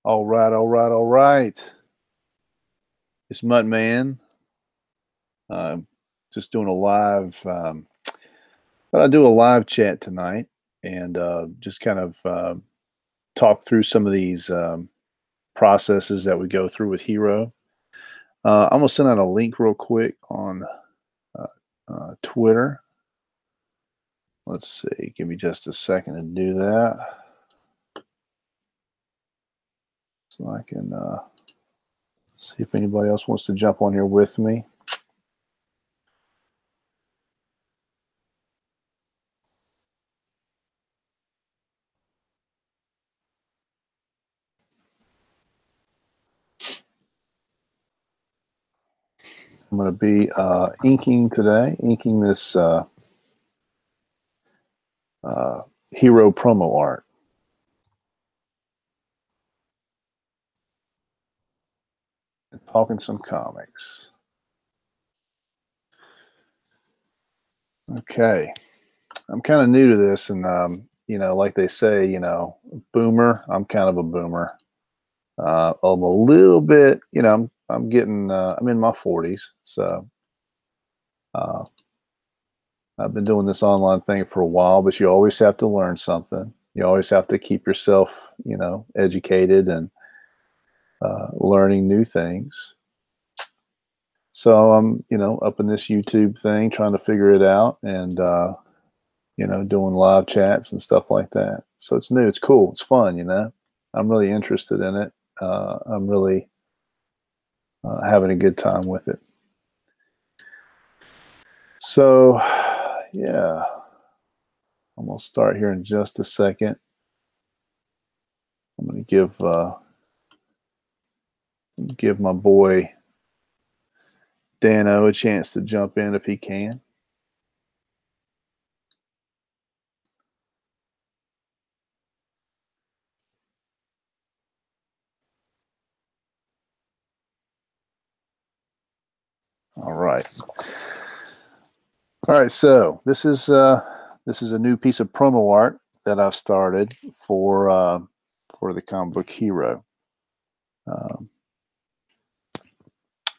All right, all right, all right. It's Mutt-Man. Just doing a live, but I do a live chat tonight and just kind of talk through some of these processes that we go through with HIRO. I'm gonna send out a link real quick on uh, Twitter. Let's see. Give me just a second to do that, so I can see if anybody else wants to jump on here with me. I'm going to be inking today, inking this HIRO promo art. And talking some comics. Okay. I'm kind of new to this, and like they say, boomer. I'm kind of a boomer. I'm a little bit, I'm getting, I'm in my 40s, so uh, I've been doing this online thing for a while. But you always have to learn something. You always have to keep yourself, educated and learning new things. So I'm, up in this YouTube thing, trying to figure it out, and doing live chats and stuff like that. So it's new, it's cool, it's fun. I'm really interested in it. I'm really having a good time with it. So, yeah, I'm gonna start here in just a second. I'm gonna give my boy Dano a chance to jump in if he can. All right. All right, so this is a new piece of promo art that I've started for the comic book HIRO. Um,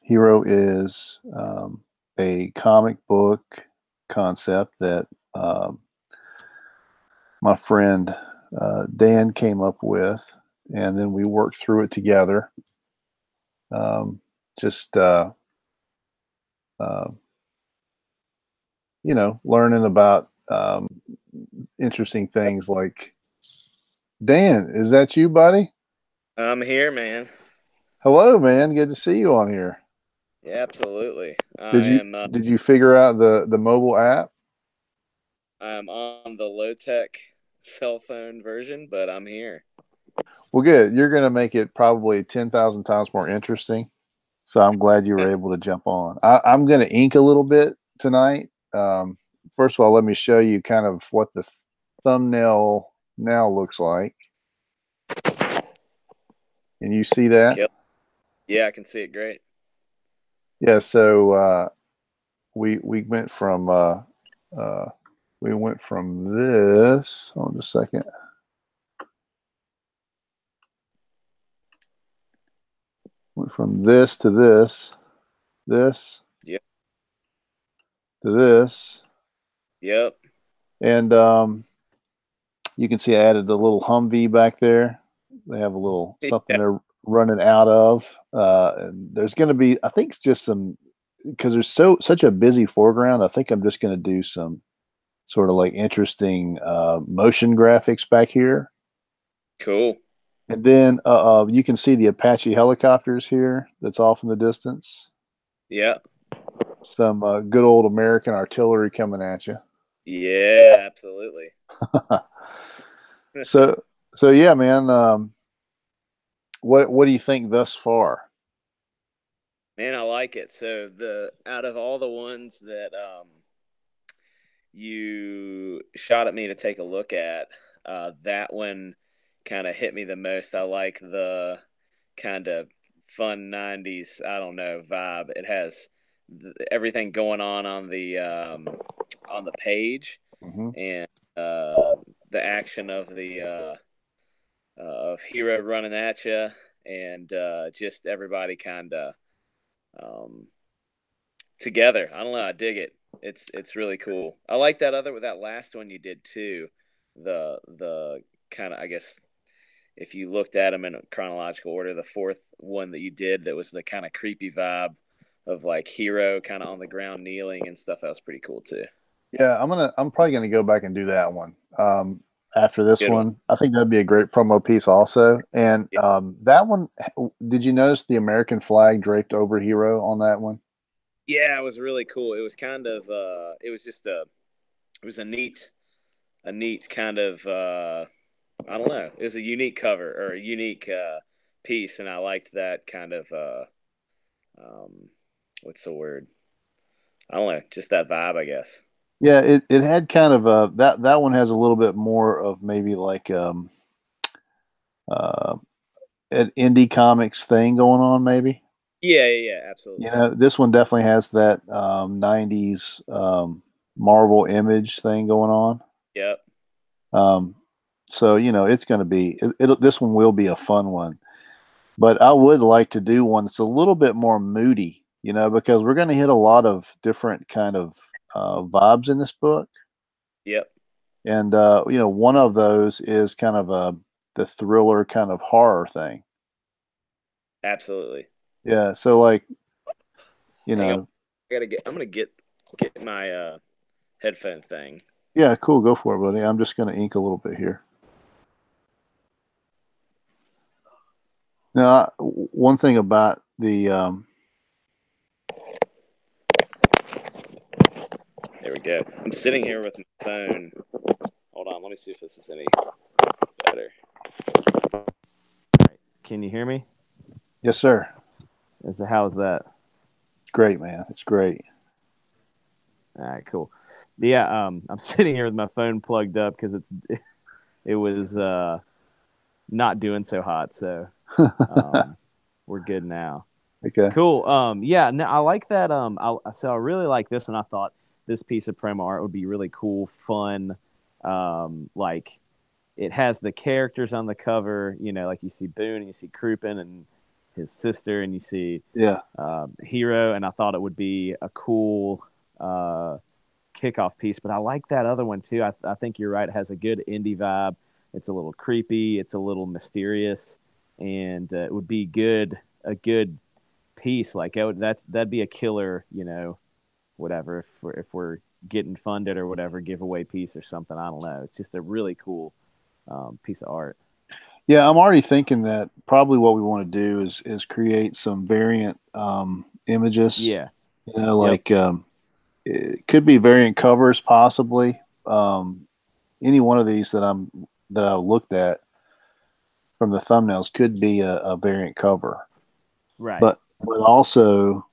HIRO is a comic book concept that my friend Dan came up with, and then we worked through it together. Just uh, learning about interesting things like Dan. Is that you, buddy? I'm here, man. Hello, man. Good to see you on here. Yeah, absolutely. Did you did you figure out the mobile app? I'm on the low tech cell phone version, but I'm here. Well, good. You're going to make it probably 10,000 times more interesting. So I'm glad you were able to jump on. I'm going to ink a little bit tonight. First of all, let me show you kind of what the thumbnail now looks like. Can you see that? Kill. Yeah, I can see it great. Yeah. So we went from uh, this. Hold on just a second. Went from this to this Yep. to this, Yep. and you can see I added a little Humvee back there. They have a little something Yeah. they're running out of. And there's going to be, I think, just some because there's such a busy foreground. I think I'm just going to do some sort of like interesting motion graphics back here, Cool. and then you can see the Apache helicopters here. That's off in the distance. Yep. Some good old American artillery coming at you. Yeah, absolutely. so so yeah, man. What do you think thus far? Man, I like it. So the out of all the ones that you shot at me to take a look at, that one kind of hit me the most. I like the kind of fun '90s, I don't know, vibe. It has everything going on the page, Mm-hmm. and the action of the of HIRO running at you, and just everybody kind of um, together. I don't know. I dig it. It's really cool. I like that last one you did too. The kind of, I guess, if you looked at them in chronological order, the fourth one that you did that was the kind of creepy vibe of like HIRO kind of on the ground kneeling and stuff. That was pretty cool too. Yeah, I'm probably gonna go back and do that one. After this Good one. one, I think that'd be a great promo piece also. And that one, did you notice the American flag draped over Hero on that one? Yeah, it was really cool. It was kind of it was just it was a neat kind of I don't know. It was a unique cover or a unique piece, and I liked that kind of um, what's the word? I don't know, just that vibe, I guess. Yeah, it had kind of a that one has a little bit more of maybe like uh an indie comics thing going on, maybe. Yeah, yeah, yeah, You absolutely. know, this one definitely has that 90s Marvel image thing going on. Yep, Um, so you know, it's going to be this one will be a fun one. But I would like to do one that's a little bit more moody, you know, because we're going to hit a lot of different kind of vibes in this book, yep, and you know, one of those is kind of a the thriller kind of horror thing. absolutely. Yeah, so like you Hang on, know, I gotta get. I'm gonna get my headphone thing. yeah, cool, go for it, buddy. I'm just going to ink a little bit here. Now, one thing about the There we go. I'm sitting here with my phone. Hold on, let me see if this is any better. Can you hear me? yes, sir. How's that? Great, man. It's great. All right, cool. Yeah, I'm sitting here with my phone plugged up because it was not doing so hot, so we're good now. Okay. Cool. Yeah, no, I like that. I really like this one. I thought this piece of promo art would be really cool, fun. Like it has the characters on the cover. You know, like you see Boone and you see Crouppen and his sister, and you see Yeah. HIRO. And I thought it would be a cool kickoff piece. But I like that other one too. I think you're right. It has a good indie vibe. It's a little creepy. It's a little mysterious, and it would be a good piece. Like that'd be a killer, you know, whatever. If we're getting funded or whatever, giveaway piece or something. I don't know. It's just a really cool piece of art. Yeah, I'm already thinking that probably what we want to do is create some variant images. Yeah. You know, Yep. like it could be variant covers possibly. Any one of these that I looked at from the thumbnails could be a variant cover, Right. but also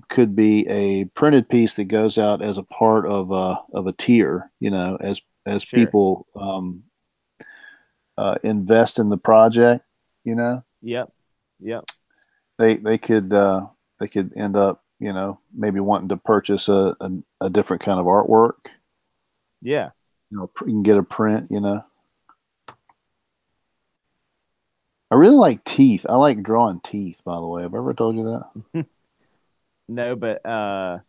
could be a printed piece that goes out as a part of a tier. You know, as Sure. people invest in the project. You know, Yep. Yep. they they could end up you know maybe wanting to purchase a different kind of artwork. Yeah. You know, you can get a print. You know, I really like teeth. I like drawing teeth. By the way, have I ever told you that? No, but I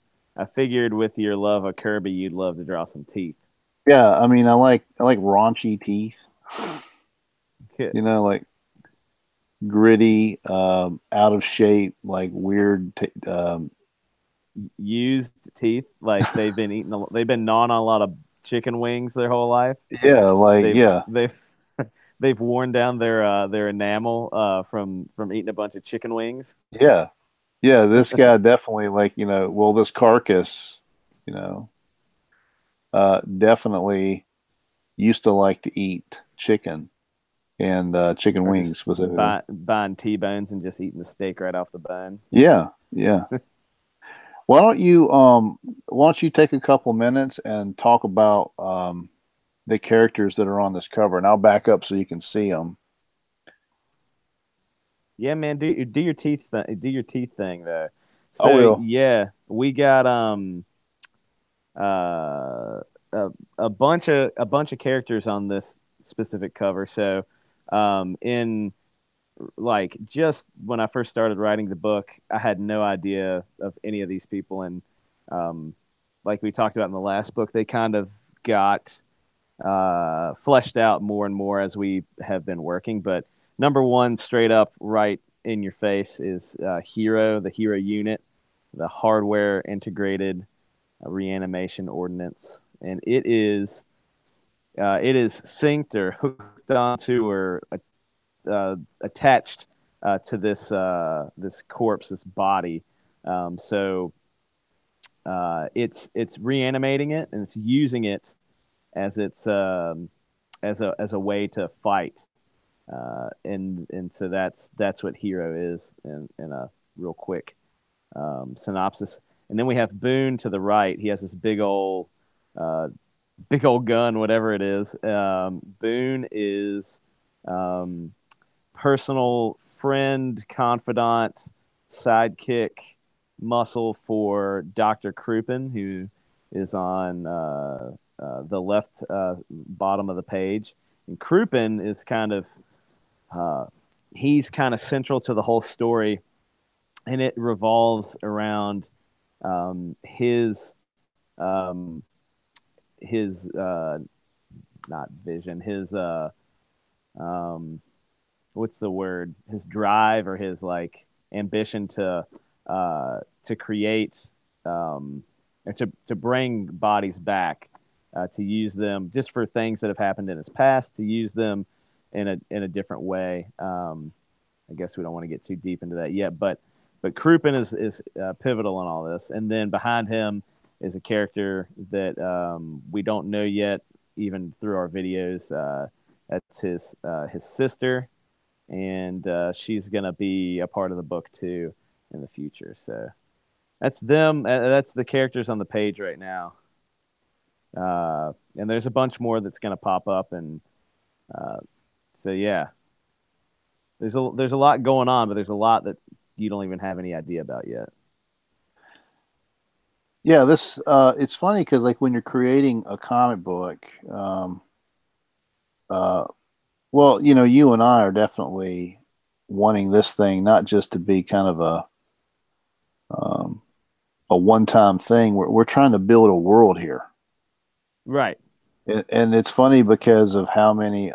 figured with your love of Kirby, you'd love to draw some teeth. Yeah, I mean, I like raunchy teeth. You know, like gritty, out of shape, like weird. Used teeth, like they've been gnawing on a lot of chicken wings their whole life. Yeah, like They've yeah, they've they've worn down their enamel from eating a bunch of chicken wings. yeah, yeah. This guy definitely like you know. Well, this carcass, you know, definitely used to like to eat chicken and chicken Or just wings specifically. buying T-bones and just eating the steak right off the bone. Yeah, yeah. Why don't you take a couple minutes and talk about the characters that are on this cover, and I'll back up so you can see them. Yeah, man, do your teeth thing though. I So will. yeah, we got uh a bunch of characters on this specific cover. So In like just when I first started writing the book, I had no idea of any of these people, and um, like we talked about in the last book, they kind of got fleshed out more and more as we have been working. But number one, straight up, right in your face, is HIRO, the HIRO unit, the hardware integrated reanimation ordinance, and it is synced or hooked onto or attached to this corpse, this body. So it's reanimating it, and it's using it as its as a way to fight. And so that's what HIRO is in a real quick synopsis. And then we have Boone to the right. He has this uh, big old gun, whatever it is. Boone is um, personal friend, confidant, sidekick, muscle for Dr. Crouppen, who is on the left bottom of the page. And Crouppen is uh, he's kind of central to the whole story, and it revolves around his um, his not vision, his um, what's the word? His drive or his like ambition to create or to bring bodies back, to use them just for things that have happened in his past, to use them in a different way. I guess we don't want to get too deep into that yet, but Crouppen is pivotal in all this, and then behind him is a character that we don't know yet, even through our videos. That's his sister, and she's gonna be a part of the book too in the future. So that's them. That's the characters on the page right now. And there's a bunch more that's gonna pop up, and uh, so yeah, there's a lot going on, but there's a lot that you don't even have any idea about yet. Yeah, this it's funny because like when you're creating a comic book, uh, well, you know, you and I are definitely wanting this thing not just to be kind of um, a one-time thing. We're trying to build a world here, Right, and it's funny because of how many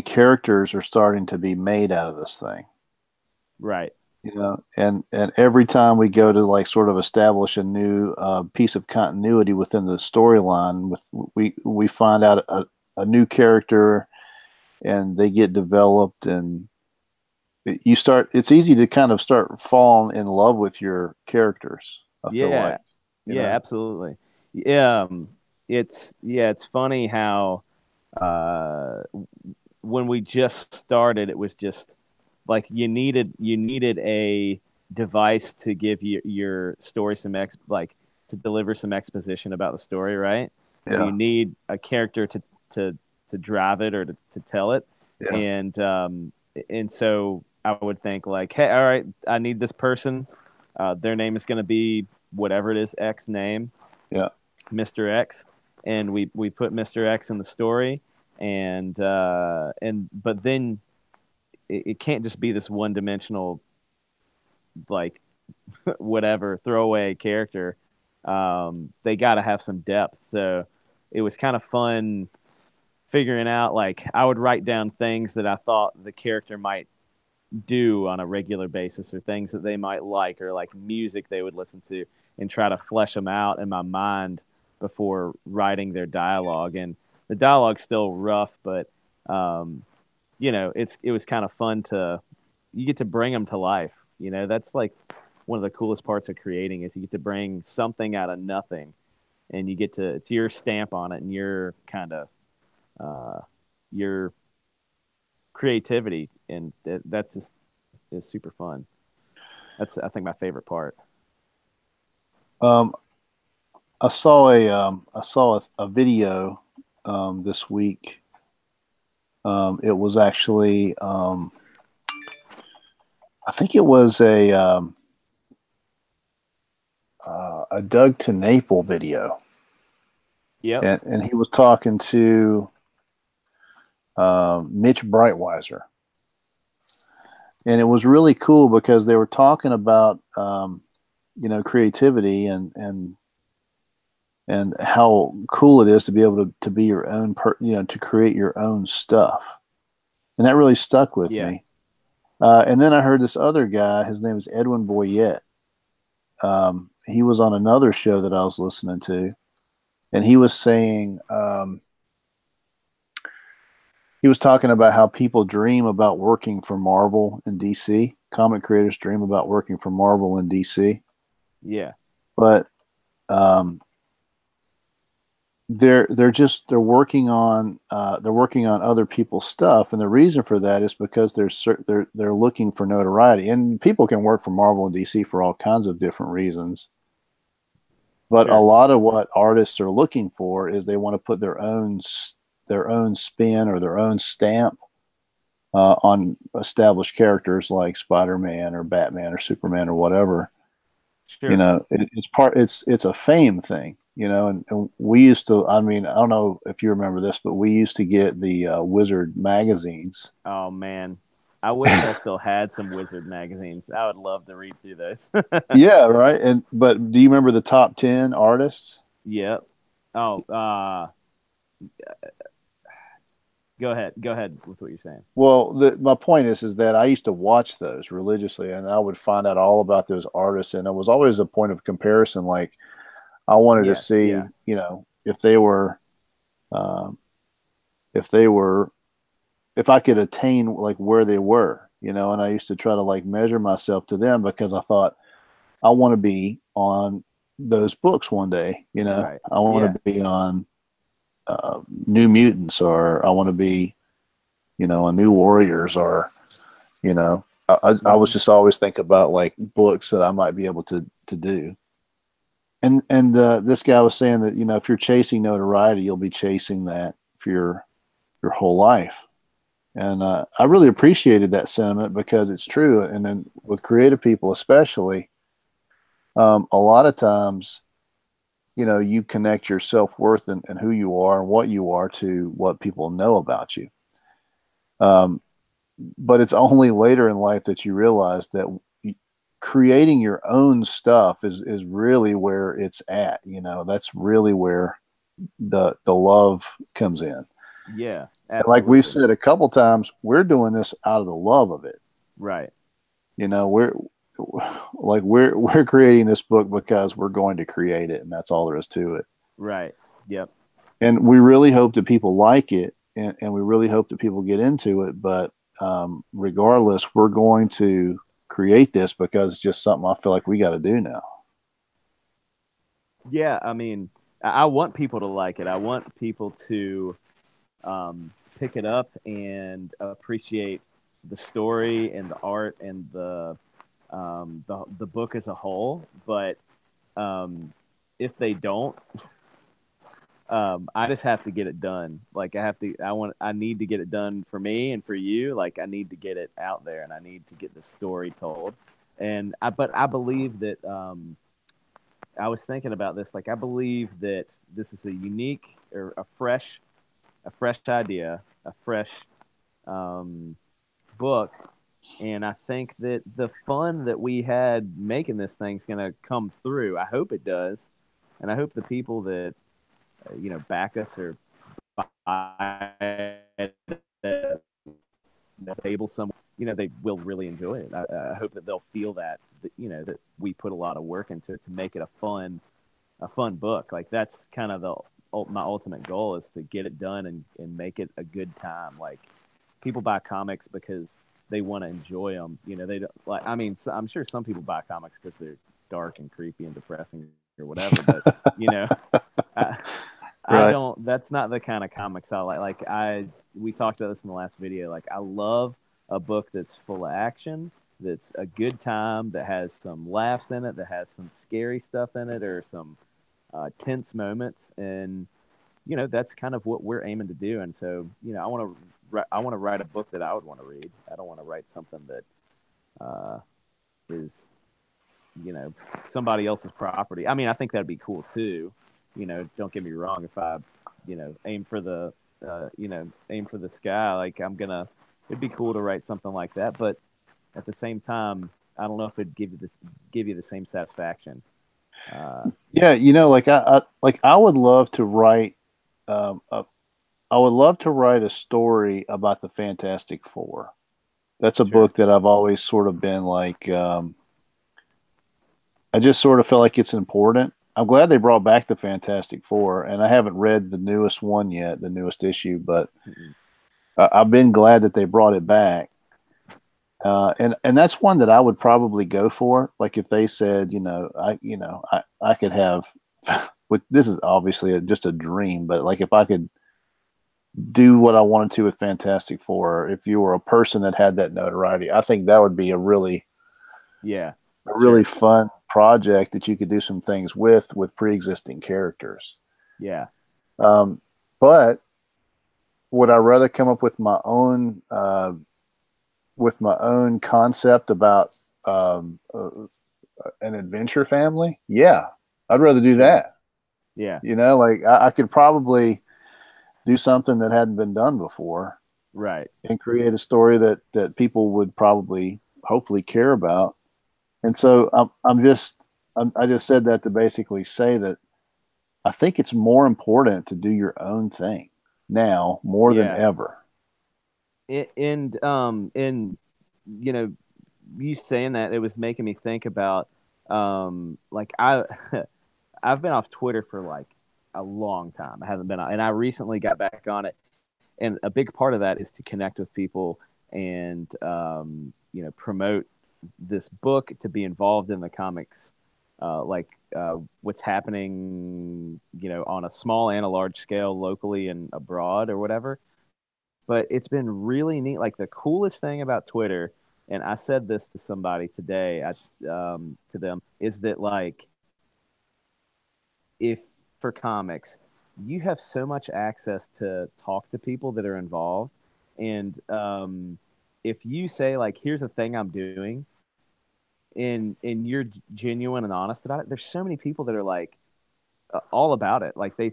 characters are starting to be made out of this thing. right. You know, and every time we go to like sort of establish a new piece of continuity within the storyline, with we find out a new character and they get developed, and you start. It's easy to kind of start falling in love with your characters. I feel Yeah, like, you yeah, know, absolutely. Yeah, it's funny how uh, when we just started, it was just like you needed a device to give your story some like to deliver some exposition about the story, right? So yeah, you need a character to to drive it or to tell it, yeah, and so I would think like, hey, all right, I need this person. Their name is going to be whatever it is, X name, yeah. Mr. X, and we put Mr. X in the story, and but then it can't just be this one dimensional like whatever throwaway character. They got to have some depth. So it was kind of fun figuring out like I would write down things that I thought the character might do on a regular basis or things that they might like or like music they would listen to and try to flesh them out in my mind before writing their dialogue. And the dialogue's still rough, but um, it was kind of fun to you get to bring them to life. That's like one of the coolest parts of creating is you get to bring something out of nothing, and you get to it's your stamp on it and your kind of uh, your creativity, and that's just is super fun. That's I think my favorite part. Um, I saw a video this week. It was actually I think it was a Doug to Naple video, Yep. and he was talking to Mitch Breitweiser. And it was really cool because they were talking about, creativity and how cool it is to be able to be your own, to create your own stuff. And that really stuck with me. And then I heard this other guy, his name is Edwin Boyette. He was on another show that I was listening to, and he was saying, he was talking about how people dream about working for Marvel and DC. Comic creators dream about working for Marvel and DC. Yeah. But they're working on other people's stuff, and the reason for that is because they're looking for notoriety. And people can work for Marvel and DC for all kinds of different reasons. But Sure. a lot of what artists are looking for is they want to put their own spin or their own stamp on established characters like Spider-Man or Batman or Superman or whatever. Sure. It's a fame thing, and we used to, I don't know if you remember this, but we used to get the Wizard magazines. Oh man, I wish I still had some Wizard magazines. I would love to read through those. Yeah, right. But do you remember the top 10 artists? Yep. Oh, go ahead with what you're saying. Well, my point is that I used to watch those religiously, and I would find out all about those artists, and it was always a point of comparison. Like I wanted to see, if they were, if I could attain like where they were, and I used to try to like measure myself to them because I thought I want to be on those books one day. Right. I want to be on New Mutants, or I want to be, on New Warriors, or, I was just always think about like books that I might be able to do. And this guy was saying that, if you're chasing notoriety, you'll be chasing that for your whole life. And I really appreciated that sentiment because it's true. And then with creative people, especially, a lot of times, you connect your self-worth and who you are and what you are to what people know about you. But it's only later in life that you realize that creating your own stuff is really where it's at. That's really where the love comes in. Yeah. And like we've said a couple times, we're doing this out of the love of it. Right. We're creating this book because we're going to create it, and that's all there is to it. Right. Yep. And we really hope that people like it, and we really hope that people get into it. But regardless, we're going to create this because it's just something I feel like we got to do now. Yeah, I want people to like it. I want people to pick it up and appreciate the story and the art and the book as a whole. But if they don't, I just have to get it done. Like I need to get it done for me and for you. Like I need to get it out there, and I need to get the story told. But I believe that I was thinking about this. Like I believe that this is a unique or a fresh idea, a fresh book. And I think that the fun that we had making this thing's going to come through. I hope it does. And I hope the people that, back us or buy it, table some, they will really enjoy it. I hope that they'll feel that that we put a lot of work into it to make it a fun book. Like that's kind of my ultimate goal is to get it done and make it a good time. Like people buy comics because they want to enjoy them. They don't like. I'm sure some people buy comics because they're dark and creepy and depressing or whatever. But I don't. That's not the kind of comics I like. We talked about this in the last video. Like I love a book that's full of action, that's a good time, that has some laughs in it, that has some scary stuff in it, or some tense moments, and that's kind of what we're aiming to do. And so I want to write a book that I would want to read. I don't want to write something that is somebody else's property. I think that'd be cool too. Don't get me wrong. If I aim for the aim for the sky. Like it'd be cool to write something like that, but at the same time, I don't know if it'd give you the same satisfaction. Yeah, I would love to write I would love to write a story about the Fantastic Four. That's a Sure. book that I've always sort of been like I just sort of feel like it's important. I'm glad they brought back the Fantastic Four, and I haven't read the newest one yet, the newest issue, but Mm-mm. I've been glad that they brought it back. And that's one that I would probably go for. Like if they said, I could have. With this is obviously just a dream, but like if I could do what I wanted to with Fantastic Four, if you were a person that had that notoriety, I think that would be Yeah, a really sure. fun project that you could do some things with pre-existing characters. Yeah, But would I rather come up with my own concept about um, uh, an adventure family? Yeah, I'd rather do sure. that. Yeah, Like I could probably do something that hadn't been done before right. and create a story that people would probably hopefully care about. And so I just said that to basically say that I think it's more important to do your own thing now more than Yeah. ever. And you know, you saying that, it was making me think about like I've been off Twitter for like a long time. I haven't been on, and I recently got back on it. And a big part of that is to connect with people and promote this book, to be involved in the comics, what's happening, on a small and a large scale, locally and abroad or whatever. But it's been really neat. Like the coolest thing about Twitter, and I said this to somebody today, to them, is that like, if for comics, you have so much access to talk to people that are involved, and if you say like, here's a thing I'm doing, and you're genuine and honest about it, there's so many people that are like, all about it. Like they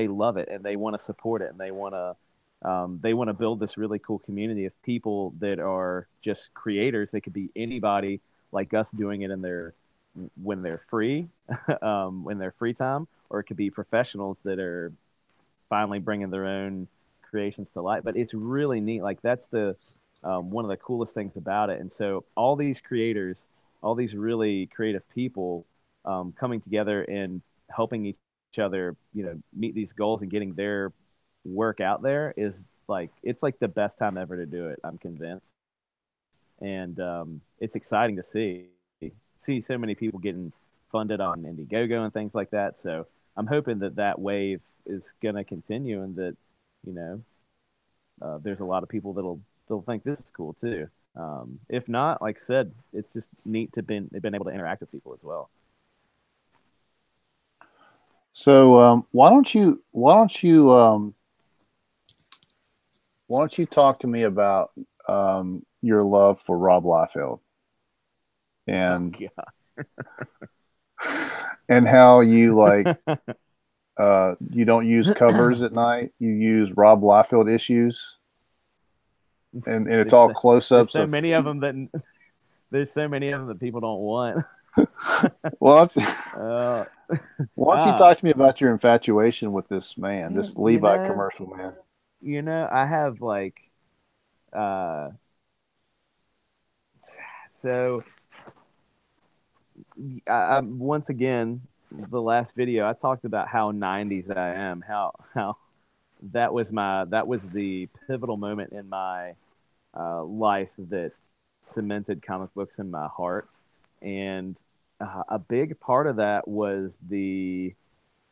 love it, and they want to support it, and they want to build this really cool community of people that are just creators. They could be anybody like us, doing it in their when they're free, when they're free time, or it could be professionals that are finally bringing their own creations to light. But it's really neat. Like that's the one of the coolest things about it. And so all these creators, all these really creative people, coming together and helping each other, meet these goals and getting their work out there, is like, it's like the best time ever to do it. I'm convinced, and it's exciting to see so many people getting funded on Indiegogo and things like that. So I'm hoping that wave is going to continue, and that you know there's a lot of people that'll think this is cool too. If not, like I said, it's just neat to they've been able to interact with people as well. So why don't you talk to me about your love for Rob Liefeld Oh and god. and how you you don't use covers at night, you use Rob Liefeld issues, and it's there's all so, there's close-ups so of many of feet. them that there's so many of them that people don't want. Why don't you, Uh, why don't you ah, talk to me about your infatuation with this man, this man, Levi commercial man? I have like, uh, so once again, the last video I talked about how 90s I am, how that was the pivotal moment in my life that cemented comic books in my heart. And a big part of that was the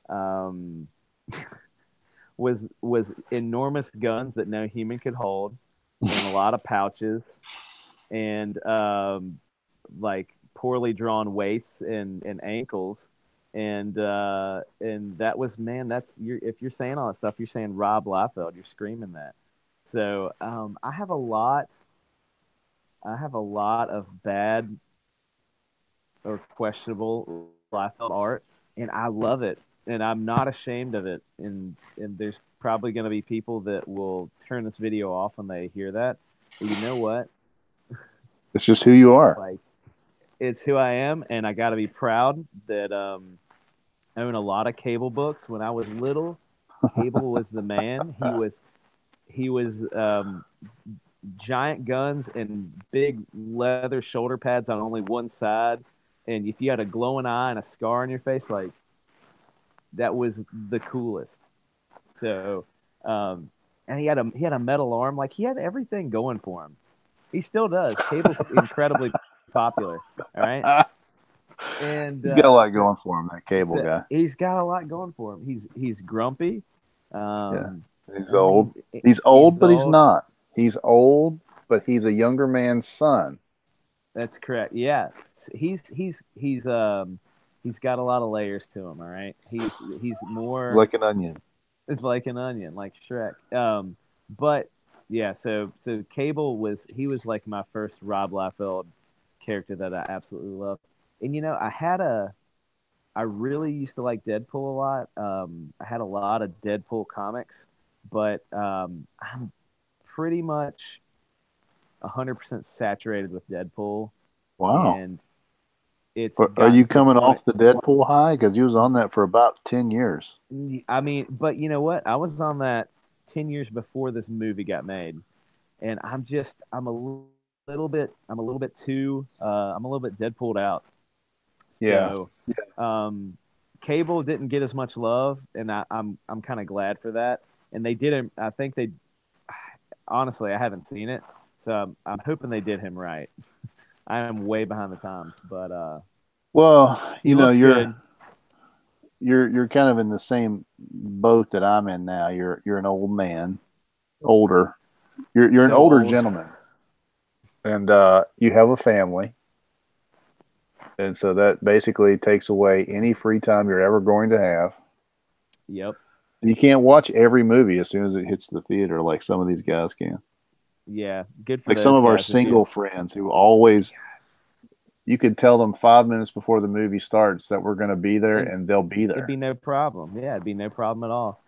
um, was enormous guns that no human could hold, and a lot of pouches, and like poorly drawn waists and ankles. And that was, man, if you're saying all that stuff, you're saying Rob Liefeld, you're screaming that. So I have a lot of bad or questionable Liefeld art, and I love it, and I'm not ashamed of it. And there's probably going to be people that will turn this video off when they hear that. But you know what? It's just who you are. Like, it's who I am, and I got to be proud that I own a lot of Cable books. When I was little, Cable was the man. He was giant guns and big leather shoulder pads on only one side, and if you had a glowing eye and a scar on your face, like that was the coolest. So, and he had a metal arm, like he had everything going for him. He still does. Cable's incredibly popular. All right, and He's got a lot going for him, that Cable guy. he's got a lot going for him. He's grumpy. Yeah. He's old. He's old, but he's not. He's old, but he's a younger man's son. That's correct. Yeah, he's got a lot of layers to him. All right, he's more like an onion. It's like an onion, like Shrek. But yeah, so Cable was like my first Rob Liefeld character that I absolutely loved. And I really used to like Deadpool a lot. I had a lot of Deadpool comics, but I'm pretty much 100% saturated with Deadpool. Wow. And are you coming off the Deadpool high? Because you was on that for about 10 years. I mean, but you know what? I was on that 10 years before this movie got made. And I'm a little bit Deadpooled out. Yeah. So, Cable didn't get as much love, and I'm kind of glad for that. And they didn't. I think they. Honestly, I haven't seen it, so I'm hoping they did him right. I am way behind the times, but well, you're kind of in the same boat that I'm in now. You're an old man, older. You're an older gentleman, and you have a family. And so that basically takes away any free time you're ever going to have. Yep. You can't watch every movie as soon as it hits the theater like some of these guys can. Yeah, good for like some of our single friends who always, you could tell them 5 minutes before the movie starts that we're going to be there, and they'll be there. It'd be no problem. Yeah, it'd be no problem at all.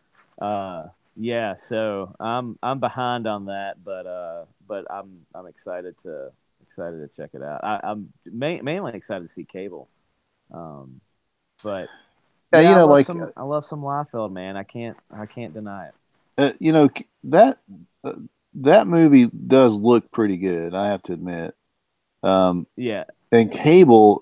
Yeah, so I'm behind on that, but I'm excited to check it out. I'm mainly excited to see Cable, but yeah, I love some Liefeld, man. I can't deny it. That movie does look pretty good, I have to admit. Yeah. And Cable,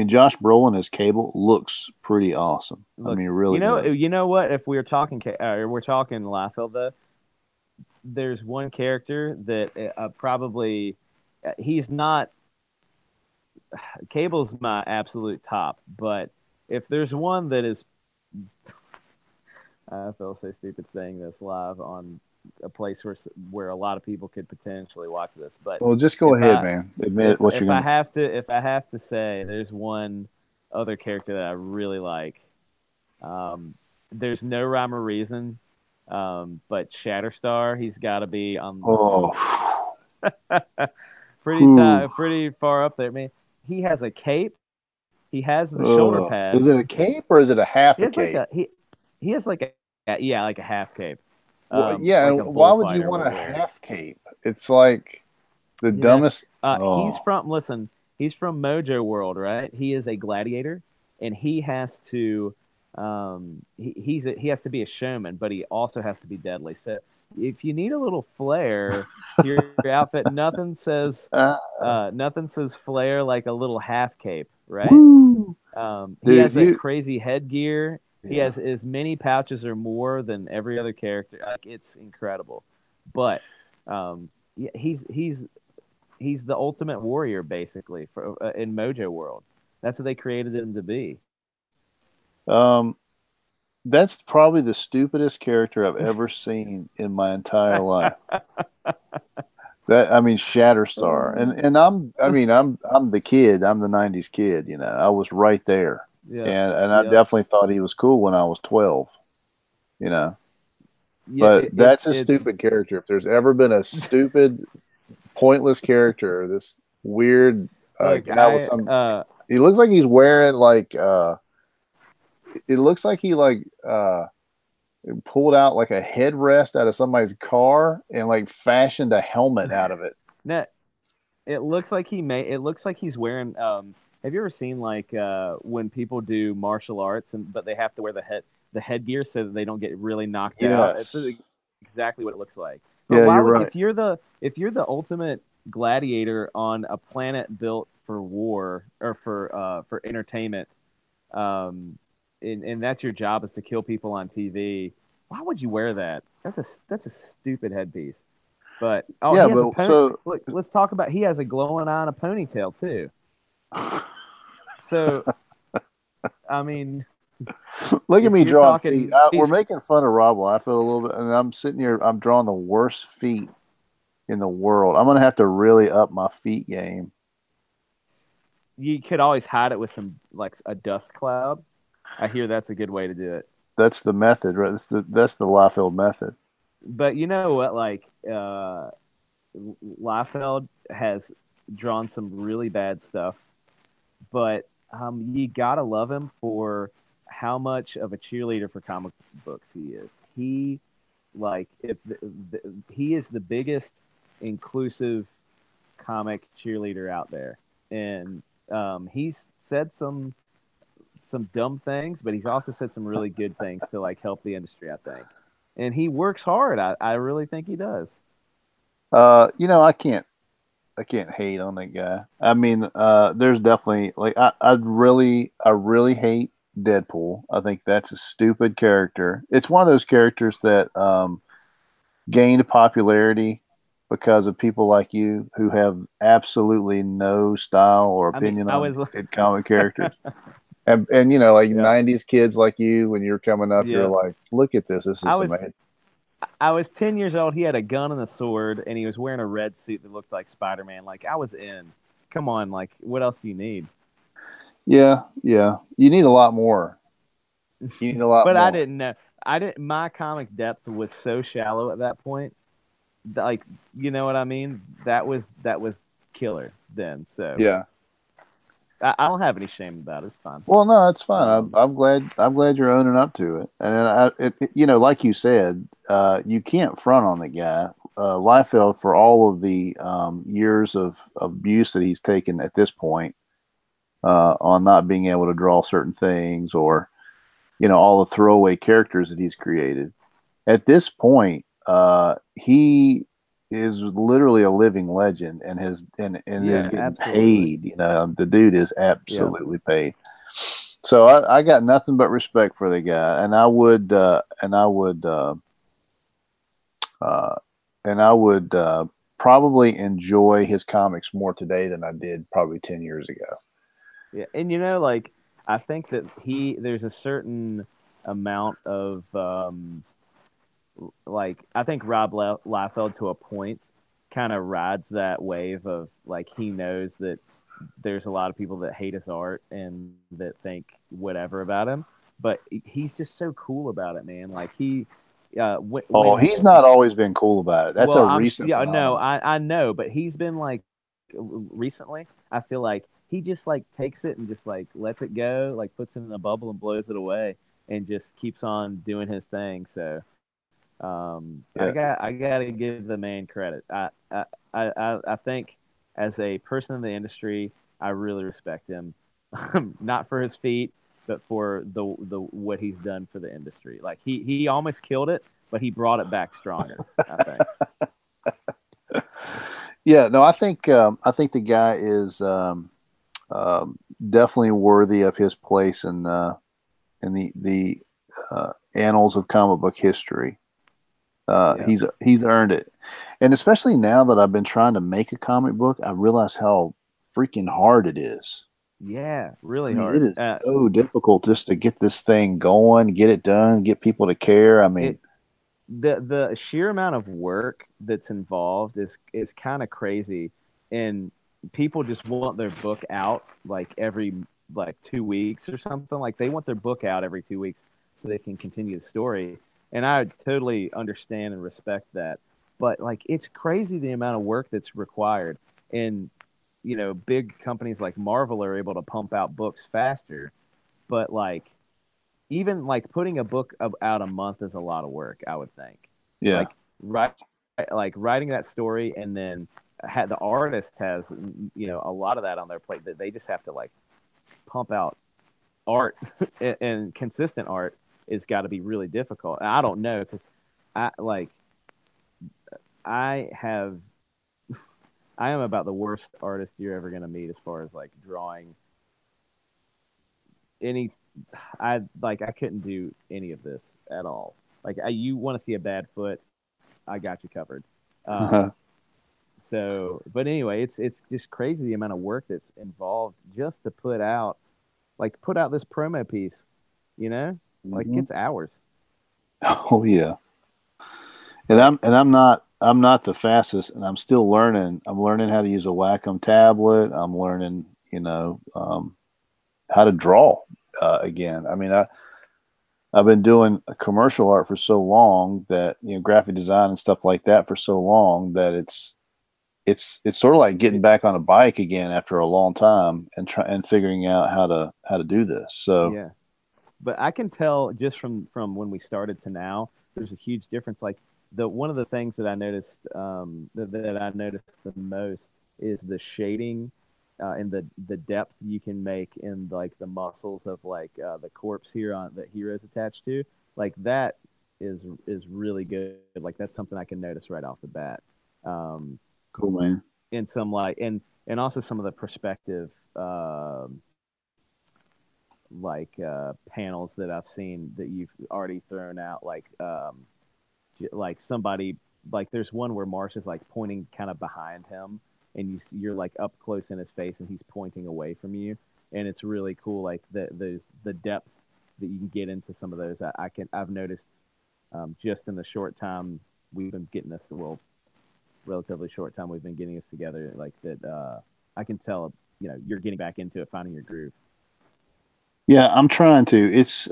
Josh Brolin as Cable looks pretty awesome. Really. You know what? If we're talking Liefeld, though, there's one character that probably he's not. Cable's my absolute top, but if there's one that is, I feel so stupid saying this live on a place where a lot of people could potentially watch this. But just go ahead, man. Admit what you're going to. If I have to say, there's one other character that I really like. There's no rhyme or reason, but Shatterstar, he's got to be on. Pretty far up there, man. He has a cape. He has the shoulder pad. Is it a cape or is it a half a cape? He has like a half cape. Like why would you want a half cape? It's like the dumbest. He's from Mojo World, right? He is a gladiator, and he has to he has to be a showman, but he also has to be deadly. So if you need a little flair to your outfit, nothing says flair like a little half cape, right? He has a crazy headgear. Yeah. He has as many pouches or more than every other character. Like, it's incredible. But he's the ultimate warrior, basically, in Mojo World. That's what they created him to be. That's probably the stupidest character I've ever seen in my entire life. Shatterstar, and I'm the kid. I'm the '90s kid. I was right there, and I definitely thought he was cool when I was 12. But that's a stupid character. If there's ever been a stupid, pointless character, this weird guy with some. He looks like he's wearing like. It looks like he pulled out like a headrest out of somebody's car and like fashioned a helmet out of it. No, it looks like it looks like he's wearing have you ever seen like when people do martial arts but they have to wear the headgear so that they don't get really knocked out? It's Yes. exactly what it looks like. But Yeah, why you're would right. if you're the ultimate gladiator on a planet built for war or for entertainment, um, and that's your job is to kill people on TV, why would you wear that? That's a stupid headpiece. But Yeah, he has a but pony. so Look, let's talk about. He has a glowing eye and a ponytail too. So I mean, look at if me you're drawing feet. talking, We're making fun of Rob Liefeld a little bit, and I'm sitting here. I'm drawing the worst feet in the world. I'm gonna have to really up my feet game. you could always hide it with some like a dust cloud. I hear that's a good way to do it. That's the method, right? That's the Liefeld method. But you know what? Like Liefeld has drawn some really bad stuff, but you gotta love him for how much of a cheerleader for comic books he is. He like if he is the biggest inclusive comic cheerleader out there, and he's said some dumb things, but he's also said some really good things to like help the industry, I think. And he works hard. I really think he does. I can't hate on that guy. I mean, there's definitely like I really hate Deadpool. I think that's a stupid character. It's one of those characters that gained popularity because of people like you who have absolutely no style or I mean, opinion I on was good comic characters. And like yeah, 90s kids like you, when you're coming up, you're yeah. like, look at this. This I is was amazing. I was 10 years old. He had a gun and a sword, and he was wearing a red suit that looked like Spider-Man. Like I was in. Come on, like what else do you need? Yeah, yeah. You need a lot more. You need a lot But I more. didn't know. I didn't. My comic depth was so shallow at that point. Like, you know what I mean? That was killer then. So Yeah. I don't have any shame about it. It's fine. Well, no, it's fine. I'm, Um, I'm glad. I'm glad you're owning up to it. And like you said, you can't front on the guy. Liefeld, for all of the years of abuse that he's taken at this point, on not being able to draw certain things, or all the throwaway characters that he's created. At this point, he is literally a living legend, and is yeah, getting absolutely. paid. The dude is Yeah. absolutely paid. So I got nothing but respect for the guy, uh, and I would probably enjoy his comics more today than I did probably 10 years ago. Yeah, and like I think that there's a certain amount of like I think Rob Liefeld to a point kind of rides that wave of like he knows that there's a lot of people that hate his art and that think whatever about him, but he's just so cool about it, man. Like Oh, when he's not always been cool about it. That's well, a recent yeah, no, phenomenon. I know, but he's been like recently. I feel like he just like takes it and just like lets it go, like puts it in a bubble and blows it away, and just keeps on doing his thing. So Yeah. I gotta give the man credit. I think as a person in the industry, I really respect him, not for his feat, but for the what he's done for the industry. Like he almost killed it, but he brought it back stronger. I think. Yeah, no, I think the guy is definitely worthy of his place in the annals of comic book history. Yeah. He's earned it, and especially now that I've been trying to make a comic book, I realize how freaking hard it is. Yeah, I really mean, it hard. is so difficult just to get this thing going, get it done, get people to care. I mean, It the sheer amount of work that's involved is kind of crazy, and people just want their book out like every like 2 weeks or something. Like they want their book out every 2 weeks so they can continue the story, and I totally understand and respect that. But like it's crazy the amount of work that's required, and big companies like Marvel are able to pump out books faster, but like even like putting a book out a month is a lot of work, I would think. Yeah. Like write like writing that story, and then the artist has, a lot of that on their plate, that they just have to like pump out art and consistent art is got to be really difficult. And I don't know, because I have I am about the worst artist you're ever gonna meet as far as like drawing any. I couldn't do any of this at all. Like you want to see a bad foot, I got you covered. Um, but anyway, it's just crazy the amount of work that's involved just to put out this promo piece. Like Mhm. it's hours. Oh yeah. And Like I'm not the fastest, and I'm still learning. I'm learning how to use a Wacom tablet. I'm learning, how to draw again. I mean, I've been doing commercial art for so long that, graphic design and stuff like that for so long that it's sort of like getting it, back on a bike again after a long time and figuring out how to do this. So yeah, but I can tell just from when we started to now, there's a huge difference. Like the one of the things that I noticed, that I noticed the most is the shading, and the depth you can make in like the muscles of like the corpse here on that Hero's attached to. Like that is really good. Like that's something I can notice right off the bat. Um, cool, man. in some like and also some of the perspective, panels that I've seen that you've already thrown out, like somebody, like there's one where Marsh is like pointing kind of behind him, and you're like up close in his face, and he's pointing away from you, and it's really cool. Like the depth that you can get into some of those. I've noticed, just in the short time we've been getting this, well, relatively short time we've been getting this together, like that. I can tell, you're getting back into it, finding your groove. Yeah, I'm trying to. It's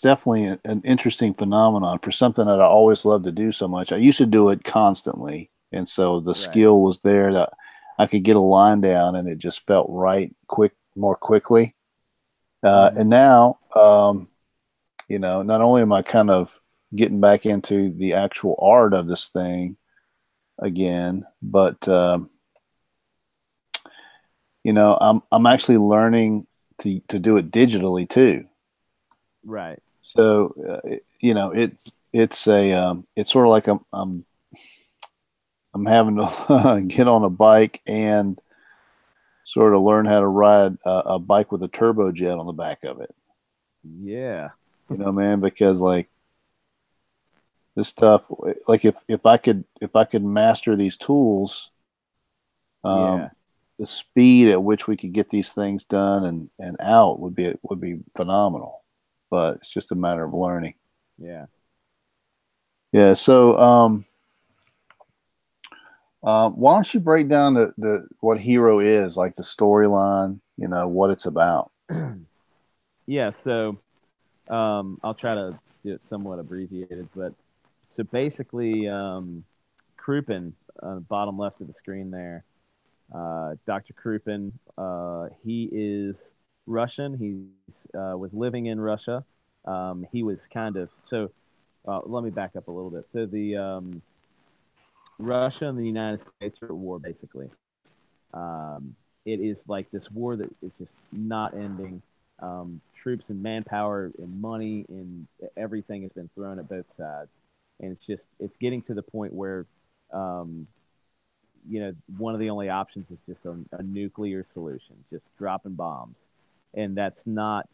definitely an interesting phenomenon for something that I always loved to do so much. I used to do it constantly, and so the Right. skill was there that I could get a line down, and it just felt right, more quickly. And Mm-hmm. now, not only am I kind of getting back into the actual art of this thing again, but I'm actually learning to do it digitally too. Right. So it's sort of like I'm having to get on a bike and sort of learn how to ride a bike with a turbojet on the back of it. Yeah. Man, because like this stuff, like if I could master these tools, Yeah. um, the speed at which we could get these things done and out would be phenomenal. But it's just a matter of learning. Yeah. Yeah. So why don't you break down the what HIRO is, like the storyline, what it's about. Yeah. So, I'll try to do it somewhat abbreviated, but so basically, Kruppen, bottom left of the screen there, Dr. Kruppen, he is Russian. He was living in Russia. He was kind of so. Let me back up a little bit. So the Russia and the United States are at war, basically. It is like this war that is just not ending. Troops and manpower and money and everything has been thrown at both sides, and it's getting to the point where, um, one of the only options is just a nuclear solution, just dropping bombs, and that's not,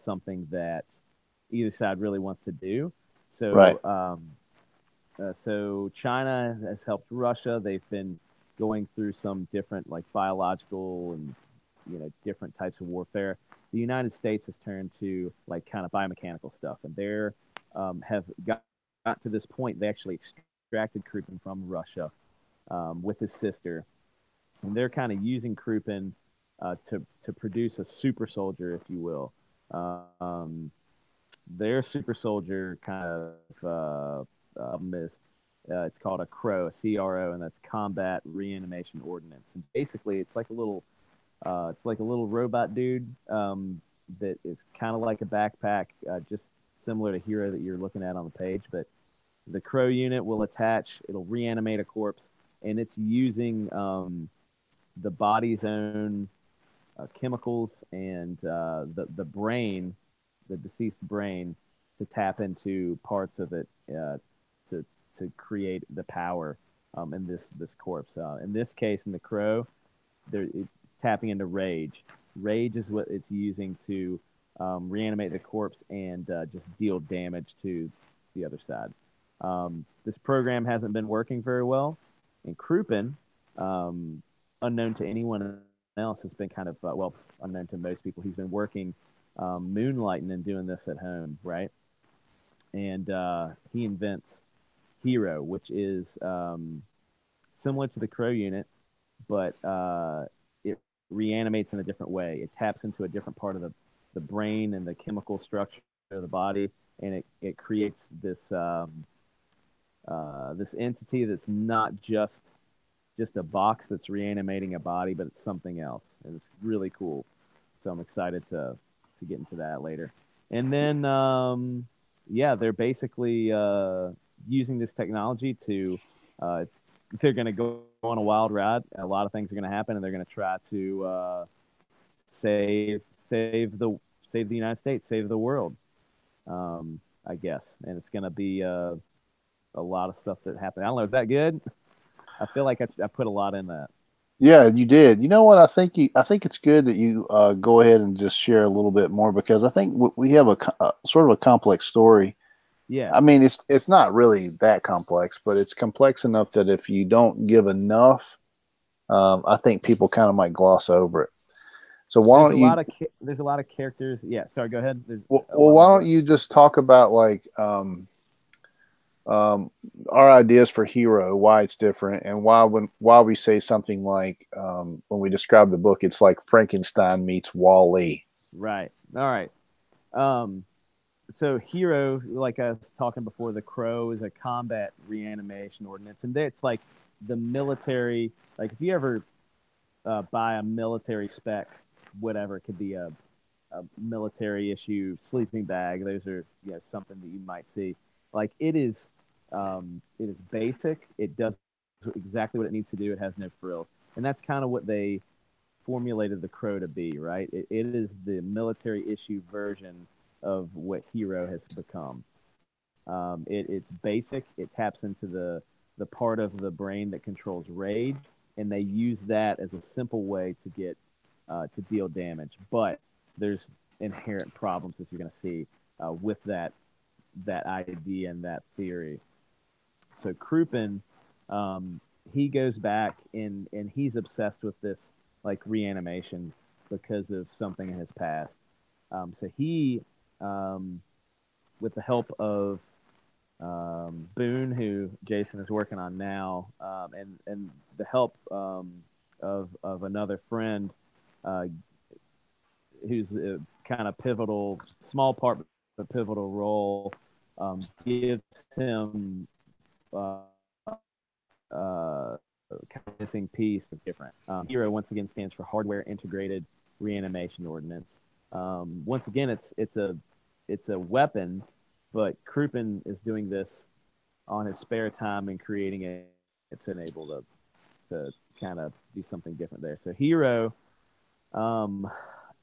something that either side really wants to do. Right. So China has helped Russia. They've been going through some different like biological and different types of warfare. The United States has turned to like kind of biomechanical stuff, and they're have got to this point. They actually extracted Kruppen from Russia, with his sister, and they're kind of using Kruppen, to produce a super soldier, if you will. Um, their super soldier kind of, is, it's called a CRO, a CRO, and that's Combat Reanimation Ordnance. And basically, it's like a little robot dude, that is kind of like a backpack, just similar to HIRO that you're looking at on the page. But the Crow unit will attach. It'll reanimate a corpse, and it's using the body's own chemicals and the brain, the deceased brain, to tap into parts of it to create the power in this corpse. In this case, in the Crow, it's tapping into rage. Rage is what it's using to reanimate the corpse and just deal damage to the other side. This program hasn't been working very well, and Krupin, unknown to anyone else, has been kind of well, unknown to most people. He's been working, moonlighting and doing this at home, right? And he invents HIRO, which is similar to the Crow unit, but it reanimates in a different way. It taps into a different part of the brain and the chemical structure of the body, and it creates this this entity that's not just a box that's reanimating a body, but it's something else, and it's really cool. So I'm excited to get into that later. And then yeah, they're basically using this technology to they're going to go on a wild ride. A lot of things are going to happen, and they're going to try to save the United States, save the world, I guess. And it's going to be a lot of stuff that happened. I don't know, is that good? I feel like I put a lot in that. Yeah, you did. You know what? I think it's good that you go ahead and just share a little bit more, because I think we have a sort of a complex story. Yeah. I mean, it's not really that complex, but it's complex enough that if you don't give enough, I think people kind of might gloss over it. So why don't you? There's a lot of characters. Yeah. Sorry. Go ahead. Well, why don't you just talk about like our ideas for HIRO, why it's different, and why we say something like when we describe the book, it's like Frankenstein meets Wall-E. Right. All right. So HIRO, like I was talking before, the Crow is a combat reanimation ordinance, and it's like the military. Like if you ever buy a military spec, whatever, it could be a military issue sleeping bag. Those are something that you might see. Like it is basic. It does exactly what it needs to do. It has no frills, and that's kind of what they formulated the Crow to be, right? It is the military issue version of what HIRO has become. It's basic. It taps into the part of the brain that controls rage, and they use that as a simple way to get to deal damage. But there's inherent problems, as you're going to see, with that idea and that theory. So Krupin, he goes back and he's obsessed with this like reanimation because of something in his past. So he, with the help of Boone, who Jason is working on now, and the help of another friend, who's a kind of pivotal, small part, but pivotal role, gives him kind of missing piece of different. HIRO once again stands for Hardware Integrated Reanimation Ordinance. Once again, it's a weapon, but Krupin is doing this on his spare time and creating it to enable to kind of do something different there. So HIRO,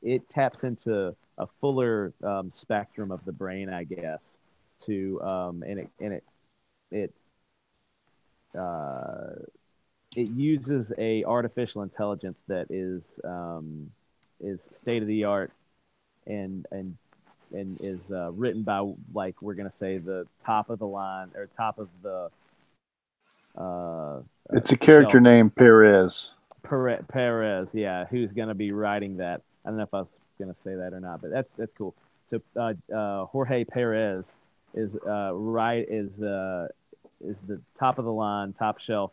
it taps into a fuller spectrum of the brain, I guess, to it uses a artificial intelligence that is state of the art and is written by, like, we're gonna say, the top of the line or top of the it's a character named Perez. Perez, yeah, who's gonna be writing that. I don't know if I was gonna say that or not, but that's cool. So Jorge Perez is the top of the line, top shelf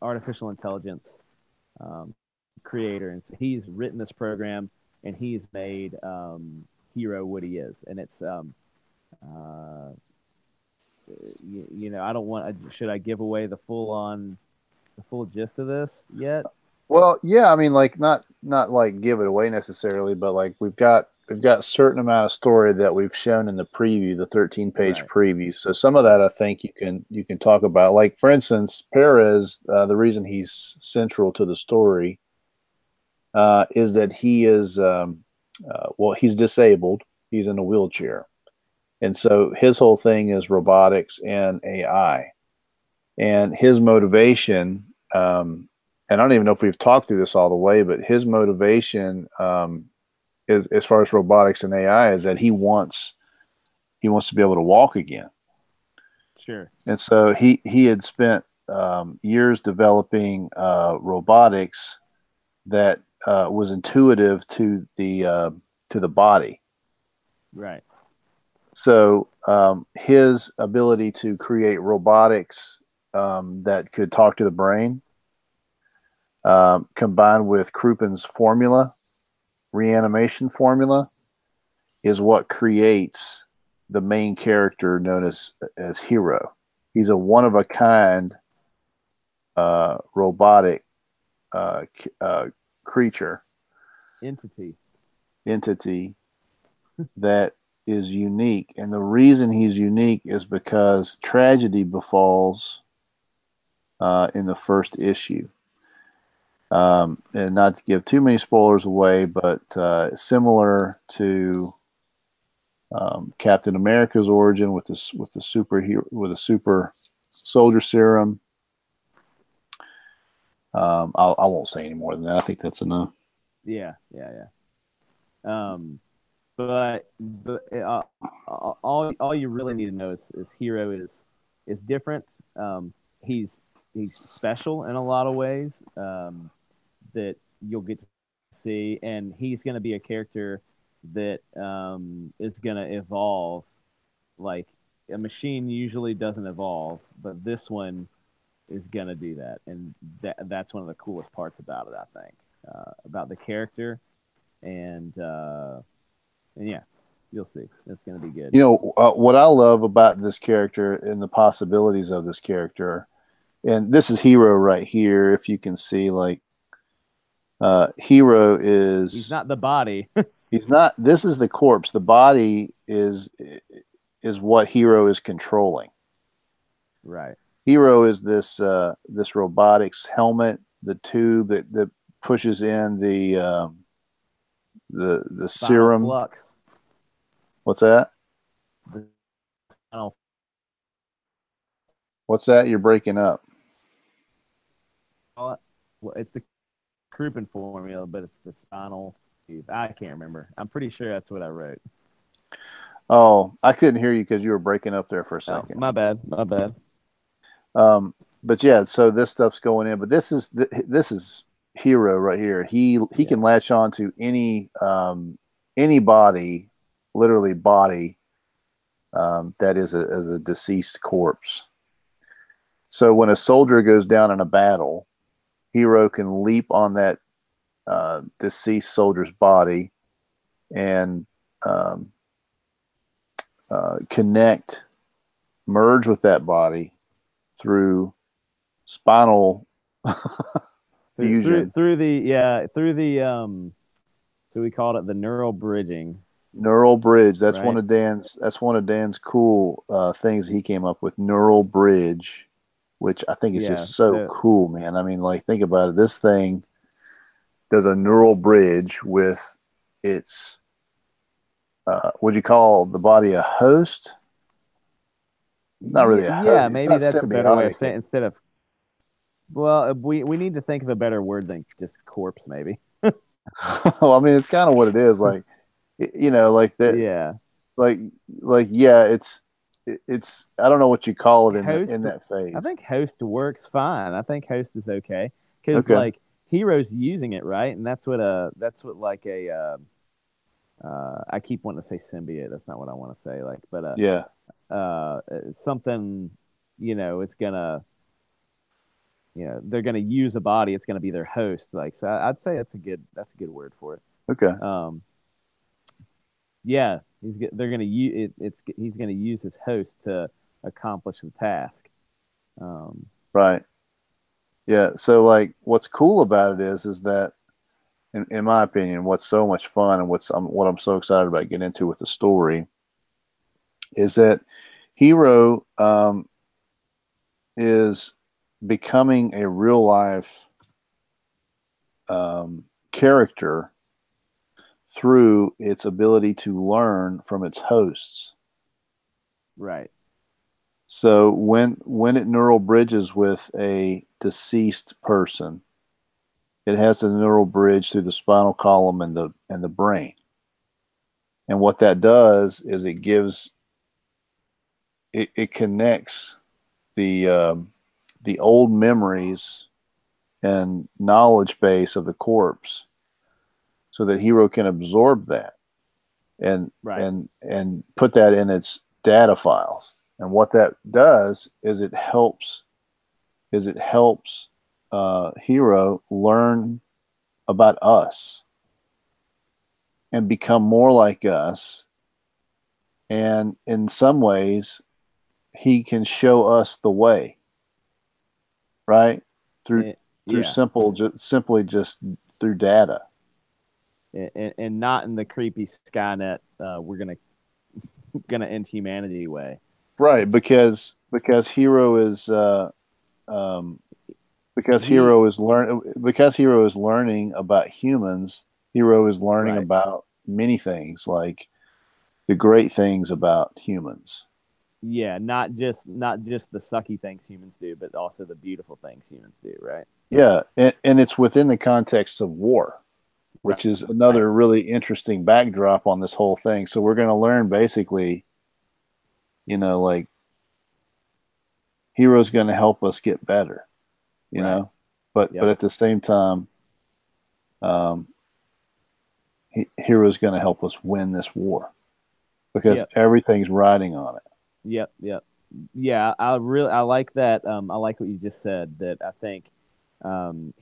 artificial intelligence creator, and so he's written this program and he's made HIRO what he is, and it's I don't want. Should I give away the full full gist of this yet? Well, yeah, I mean, like not like give it away necessarily, but like we've got a certain amount of story that we've shown in the preview, the 13-page Right. preview. So some of that I think you can talk about. Like for instance, Perez, the reason he's central to the story is that he is well, he's disabled. He's in a wheelchair, and so his whole thing is robotics and AI, and his motivation. And I don't even know if we've talked through this all the way, but his motivation is, as far as robotics and AI, is that he wants to be able to walk again. Sure. And so he had spent years developing robotics that was intuitive to the body. Right. So his ability to create robotics that could talk to the brain, combined with Krupin's formula, reanimation formula, is what creates the main character known as HIRO. He's a one of a kind robotic creature entity that is unique, and the reason he's unique is because tragedy befalls in the first issue. And not to give too many spoilers away, but similar to Captain America's origin with the superhero with a super soldier serum. I won't say any more than that. I think that's enough. Yeah. But all you really need to know is HIRO is different. He's special in a lot of ways that you'll get to see, and he's going to be a character that is going to evolve. Like a machine usually doesn't evolve, but this one is going to do that, and that's one of the coolest parts about it. I think about the character, and yeah, you'll see. It's going to be good. You know what I love about this character and the possibilities of this character, and this is HIRO right here. If you can see, like HIRO is he's not the body. he's not. This is the corpse. The body is what HIRO is controlling. Right. HIRO is this robotics helmet, the tube that pushes in the serum. Flux. What's that? Spinal. What's that? You're breaking up. Well, it's the Krupin formula, but it's the spinal. I can't remember. I'm pretty sure that's what I wrote. Oh, I couldn't hear you because you were breaking up there for a second. Oh, my bad. But yeah, so this stuff's going in. But this is HIRO right here. He can latch on to any body, literally body, that is a deceased corpse. So when a soldier goes down in a battle, HIRO can leap on that deceased soldier's body and merge with that body through spinal fusion. Through the so we called it the neural bridging. Neural bridge. That's right? one of Dan's cool things he came up with. Neural bridge, which I think is just so cool, man. I mean, like, think about it. This thing does a neural bridge with its would you call the body a host? Not really a host. Yeah, maybe that's a better way of saying it. Instead of, well, we need to think of a better word than just corpse, maybe. Well, I mean, it's kind of what it is. Like, you know, like that. Yeah. Like, yeah, it's. I don't know what you call it in that phase. I think host works fine. I think host is okay because like HIRO's using it, right, and that's what like a I keep wanting to say symbiote. That's not what I want to say. Like, but yeah, something, it's gonna, they're gonna use a body. It's gonna be their host. Like, so I'd say that's a good word for it. Okay. Yeah, they're gonna use it. He's gonna use his host to accomplish the task. Right. Yeah. So like, what's cool about it is that, in my opinion, what's so much fun and what I'm so excited about getting into with the story is that Hero is becoming a real life character through its ability to learn from its hosts. Right. So when it neural bridges with a deceased person, it has the neural bridge through the spinal column and the brain. And what that does is it connects the old memories and knowledge base of the corpse, so that Hero can absorb that and Right. and put that in its data files. And what that does is it helps Hero learn about us and become more like us. And in some ways, he can show us the way, right? Through Yeah. simply just through data. And not in the creepy Skynet. We're gonna end humanity way. Right, because Hero is um, He because Hero is learning about humans. Hero is learning right. about many things, like the great things about humans. Yeah, not just the sucky things humans do, but also the beautiful things humans do, right? Yeah, and it's within the context of war, Right. which is Right. another really interesting backdrop on this whole thing. So we're going to learn basically, like Hero's going to help us get better, Right. but Yep. at the same time, um, Hero's going to help us win this war because Yep. everything's riding on it. Yep. Yep. Yeah, I like that. I like what you just said. That I think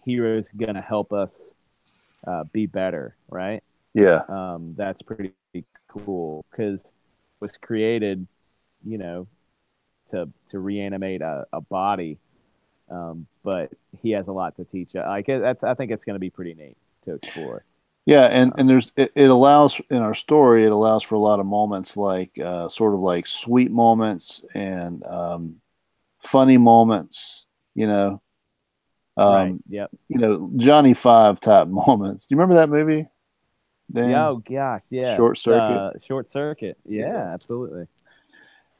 Hero's gonna help us be better, right? Yeah, That's pretty cool because was created, you know, to reanimate a body. But he has a lot to teach. I think it's going to be pretty neat to explore. yeah, and Um, and it allows in our story. It allows for a lot of moments like sort of like sweet moments and funny moments. You know, right. um, Yep. Johnny Five type moments. Do you remember that movie, Yeah. Dan? Oh gosh. Yeah. Short Circuit. Short circuit. Yeah, Yeah. Absolutely.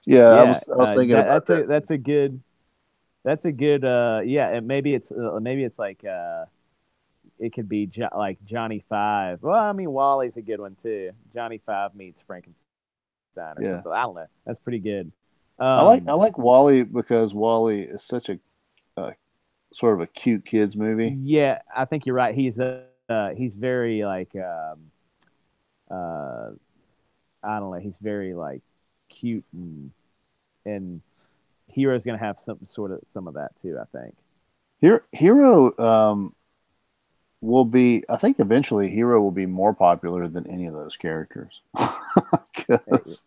yeah. Yeah. I was thinking about that. That's a good. Yeah. And maybe it's like it could be like Johnny Five. Well, I mean Wally's a good one too. Johnny Five meets Frankenstein or Yeah, something. I don't know. That's pretty good. I like Wally because Wally is such a sort of a cute kids movie. Yeah, I think you're right. He's very like uh I don't know. He's very like cute and Hero's gonna have some of that too. I think. Hero will be. I think eventually Hero will be more popular than any of those characters. Hey, Because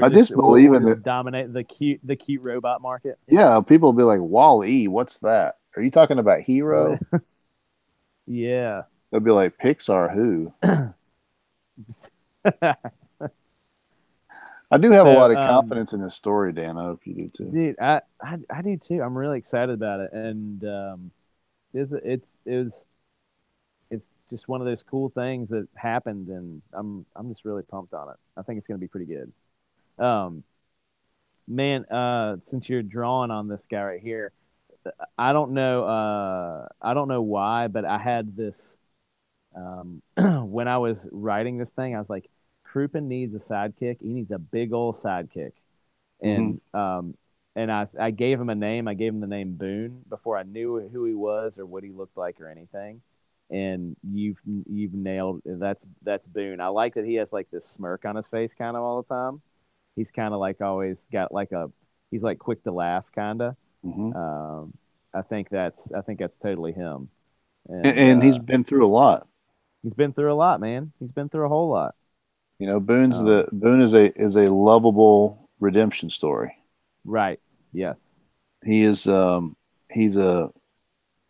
I just believe we'll in it. just dominate the cute robot market. Yeah, people will be like, Wall-E, what's that? Are you talking about Hero? Yeah. They'll be like, Pixar who? I do have a So lot of confidence in this story, Dan. I hope you do too. dude, I do too. I'm really excited about it, and it's just one of those cool things that happened, and I'm just really pumped on it. I think it's gonna be pretty good. Um, Man, since you're drawing on this guy right here, I don't know why, but I had this when I was writing this thing, I was like, Crouppen needs a sidekick. He needs a big old sidekick, Hmm. and I gave him a name. I gave him the name Boone before I knew who he was or what he looked like or anything. And you've nailed that's Boone. I like that he has like this smirk on his face kind of all the time. He's kind of like always got like he's like quick to laugh kind of. Hmm. Um, I think that's totally him, and And he's been through a lot. he's been through a lot, man. He's been through a whole lot. Um, Boone is a lovable redemption story. right. Yes. He is he's a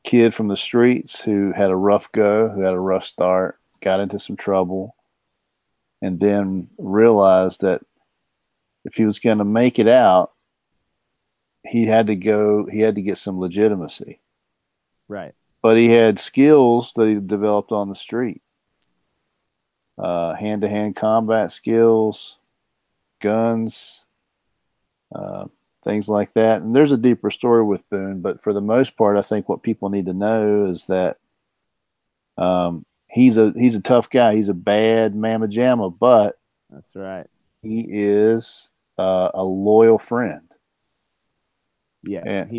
kid from the streets who had a rough go, who had a rough start, got into some trouble, and then realized that if he was going to make it out, he had to get some legitimacy. Right. But he had skills that he developed on the street. Hand-to-hand combat skills, guns, things like that. And there's a deeper story with Boone, but for the most part, I think what people need to know is that he's a tough guy. He's a bad mamma jamma, but that's right. He is a loyal friend. Yeah, and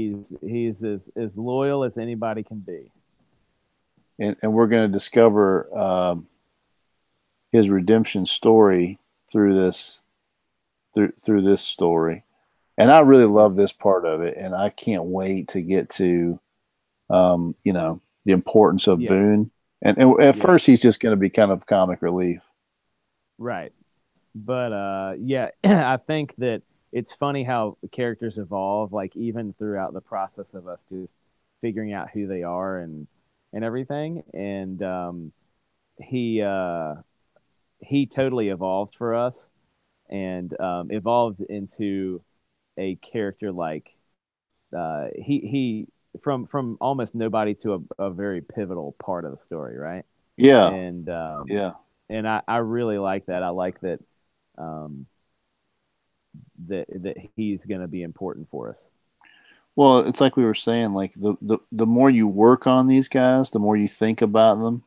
he's as loyal as anybody can be. And we're going to discover his redemption story through this story. And I really love this part of it, and I can't wait to get to the importance of Boone. And at first he's just going to be kind of comic relief. Right. But I think that it's funny how the characters evolve, like even throughout the process of us just figuring out who they are and everything. And he totally evolved for us and evolved into a character like he from almost nobody to a very pivotal part of the story, right? Yeah. And and I really like that. I like that that he's going to be important for us. Well, it's like we were saying, like the more you work on these guys, the more you think about them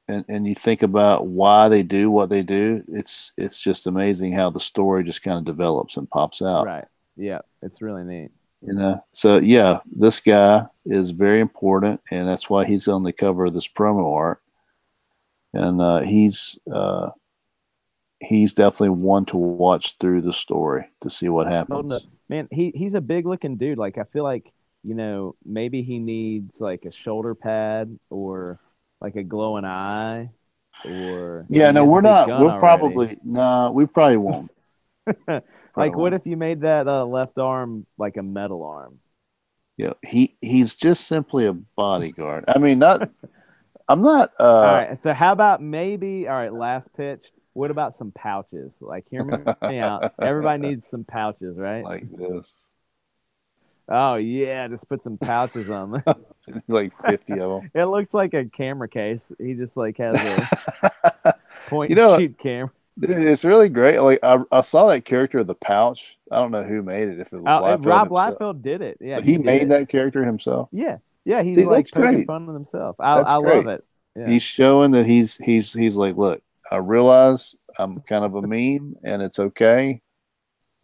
and you think about why they do what they do. It's just amazing how the story just kind of develops and pops out. Right. Yeah. It's really neat. So yeah, this guy is very important, and that's why he's on the cover of this promo art. And he's definitely one to watch through the story to see what happens. Oh, no. Man, he's a big looking dude. Like I feel like, maybe he needs like a shoulder pad or like a glowing eye or we're not. We'll probably we probably won't. Like what if you made that left arm like a metal arm? Yeah, he's just simply a bodyguard. I mean, I'm not. All right, so how about maybe? All right, last pitch. What about some pouches? Like, hear me out. Everybody needs some pouches, right? Like this. Oh yeah, just put some pouches on there. Like 50 of them. It looks like a camera case. He just like has a point and shoot camera. Dude, it's really great. Like I saw that character of the pouch. I don't know who made it. If it was Rob Liefeld did it. Yeah, but he made that character himself. Yeah, yeah. He's like poking fun of himself. I love it. Yeah. He's showing that he's like, look, I realize I'm kind of a meme, and it's okay,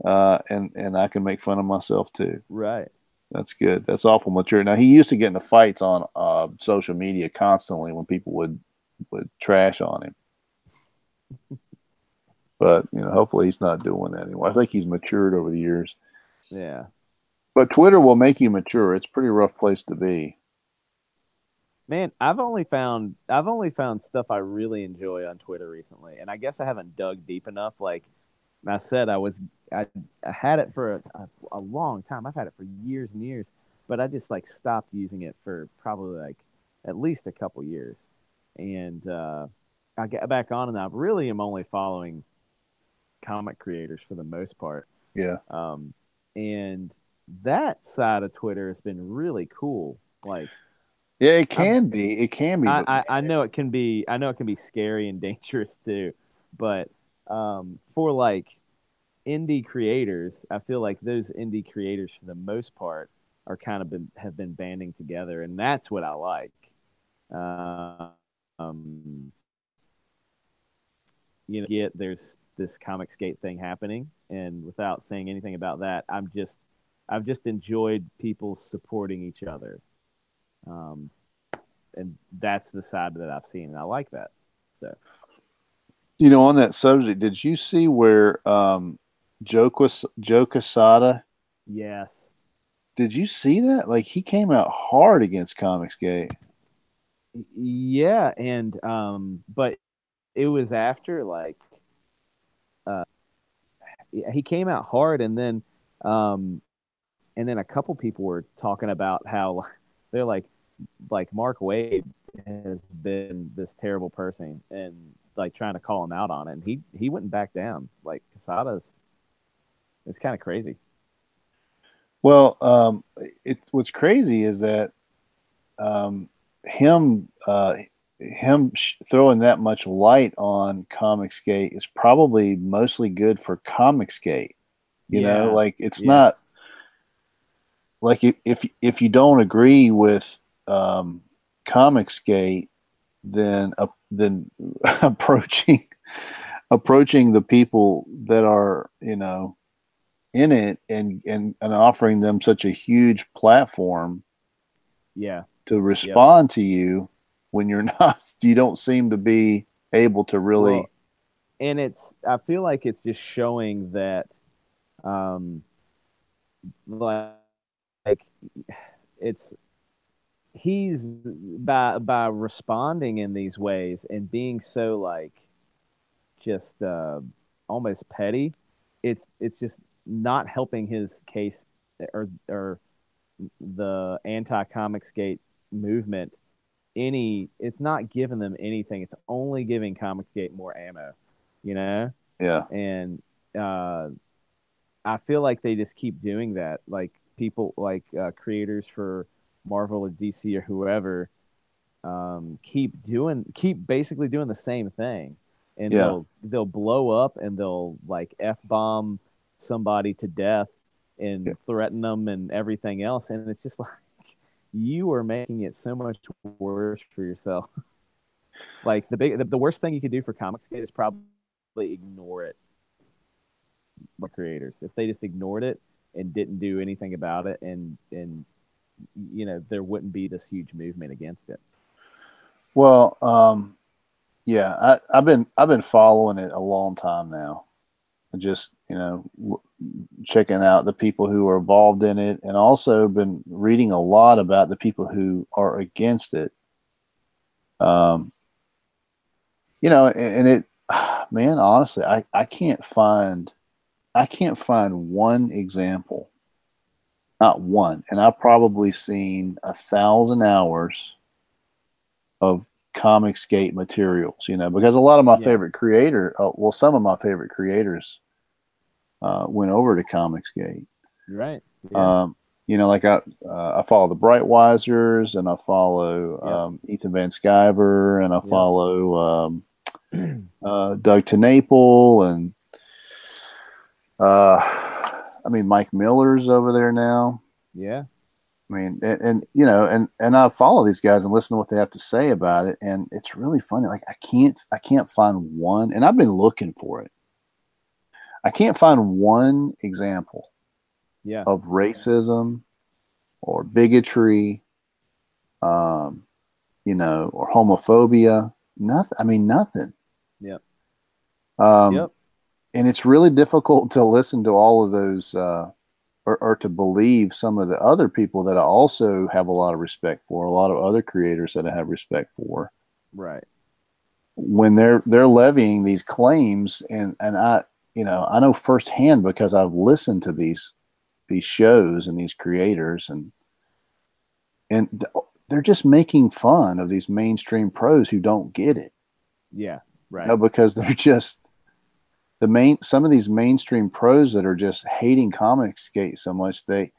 and I can make fun of myself too. Right. That's good. That's awful mature. Now he used to get into fights on social media constantly when people would trash on him. But hopefully he's not doing that anymore. I think he's matured over the years. Yeah. But Twitter will make you mature. It's a pretty rough place to be. Man, I've only found stuff I really enjoy on Twitter recently, and I guess I haven't dug deep enough. Like I said, I had it for a long time. I've had it for years and years, but I just like stopped using it for probably like at least a couple years, and I got back on, and I really am only following comic creators for the most part. Yeah. And that side of Twitter has been really cool. Like. Yeah, it can be. It can be. I know it can be. I know it can be scary and dangerous too. But for like indie creators, I feel like those indie creators, for the most part, are kind of have been banding together, and that's what I like. There's this comicsgate thing happening, and without saying anything about that, I've just enjoyed people supporting each other. And that's the side that I've seen, and I like that. So, on that subject, did you see where Joe Quesada? Yes. Did you see that? Like he came out hard against Comicsgate. Yeah, and but it was after like he came out hard, and then a couple people were talking about how they're like, like Mark Waid has been this terrible person and like trying to call him out on it, and he wouldn't back down. Like Quesada's, it's kind of crazy. Well, what's crazy is that um, him throwing that much light on comicsgate is probably mostly good for comicsgate. Yeah, Like it's yeah, not like if you don't agree with comicsgate, then approaching the people that are in it and offering them such a huge platform yeah, to yep. respond to you when you don't seem to be able to Well, really. and I feel like it's just showing that, um, like it's he's by responding in these ways and being so like just almost petty. It's just not helping his case or the anti-Comicsgate movement any. It's not giving them anything. It's only giving Comicsgate more ammo, you know. Yeah, And uh, I feel like they just keep doing that. Like people, like creators for Marvel or DC or whoever, keep basically doing the same thing, and yeah, they'll blow up and they'll like f bomb somebody to death yeah. and threaten them and everything else, and it's just like you are making it so much worse for yourself. Like the worst thing you could do for Comicsgate is probably ignore it. The creators, if they just ignored it and didn't do anything about it, and there wouldn't be this huge movement against it. Well, yeah, I've been following it a long time now, and just checking out the people who are involved in it, and also been reading a lot about the people who are against it. Um, and it, man, honestly, I can't find one example, not one, and I've probably seen 1,000 hours of Comicsgate materials. Because a lot of my Yeah, favorite some of my favorite creators went over to Comicsgate. you're right. Yeah. Um, like I follow the Brightwisers, and I follow Yep. Ethan Van Sciver, and I Yep. follow Doug TeNapel, and Mike Miller's over there now. Yeah. And I follow these guys and listen to what they have to say about it, and it's really funny. Like I can't find one, and I've been looking for it. I can't find one example Yeah. of racism or bigotry, um, or homophobia. Nothing. Nothing. Yep. Um, Yep. and it's really difficult to listen to all of those, or to believe some of the other people that I also have a lot of respect for, a lot of other creators that I have respect for, Right. when they're levying these claims, and I know firsthand because I've listened to these shows and these creators, and they're just making fun of these mainstream pros who don't get it, Yeah. Right. because they're just some of these mainstream pros that are just hating Comicsgate so much, they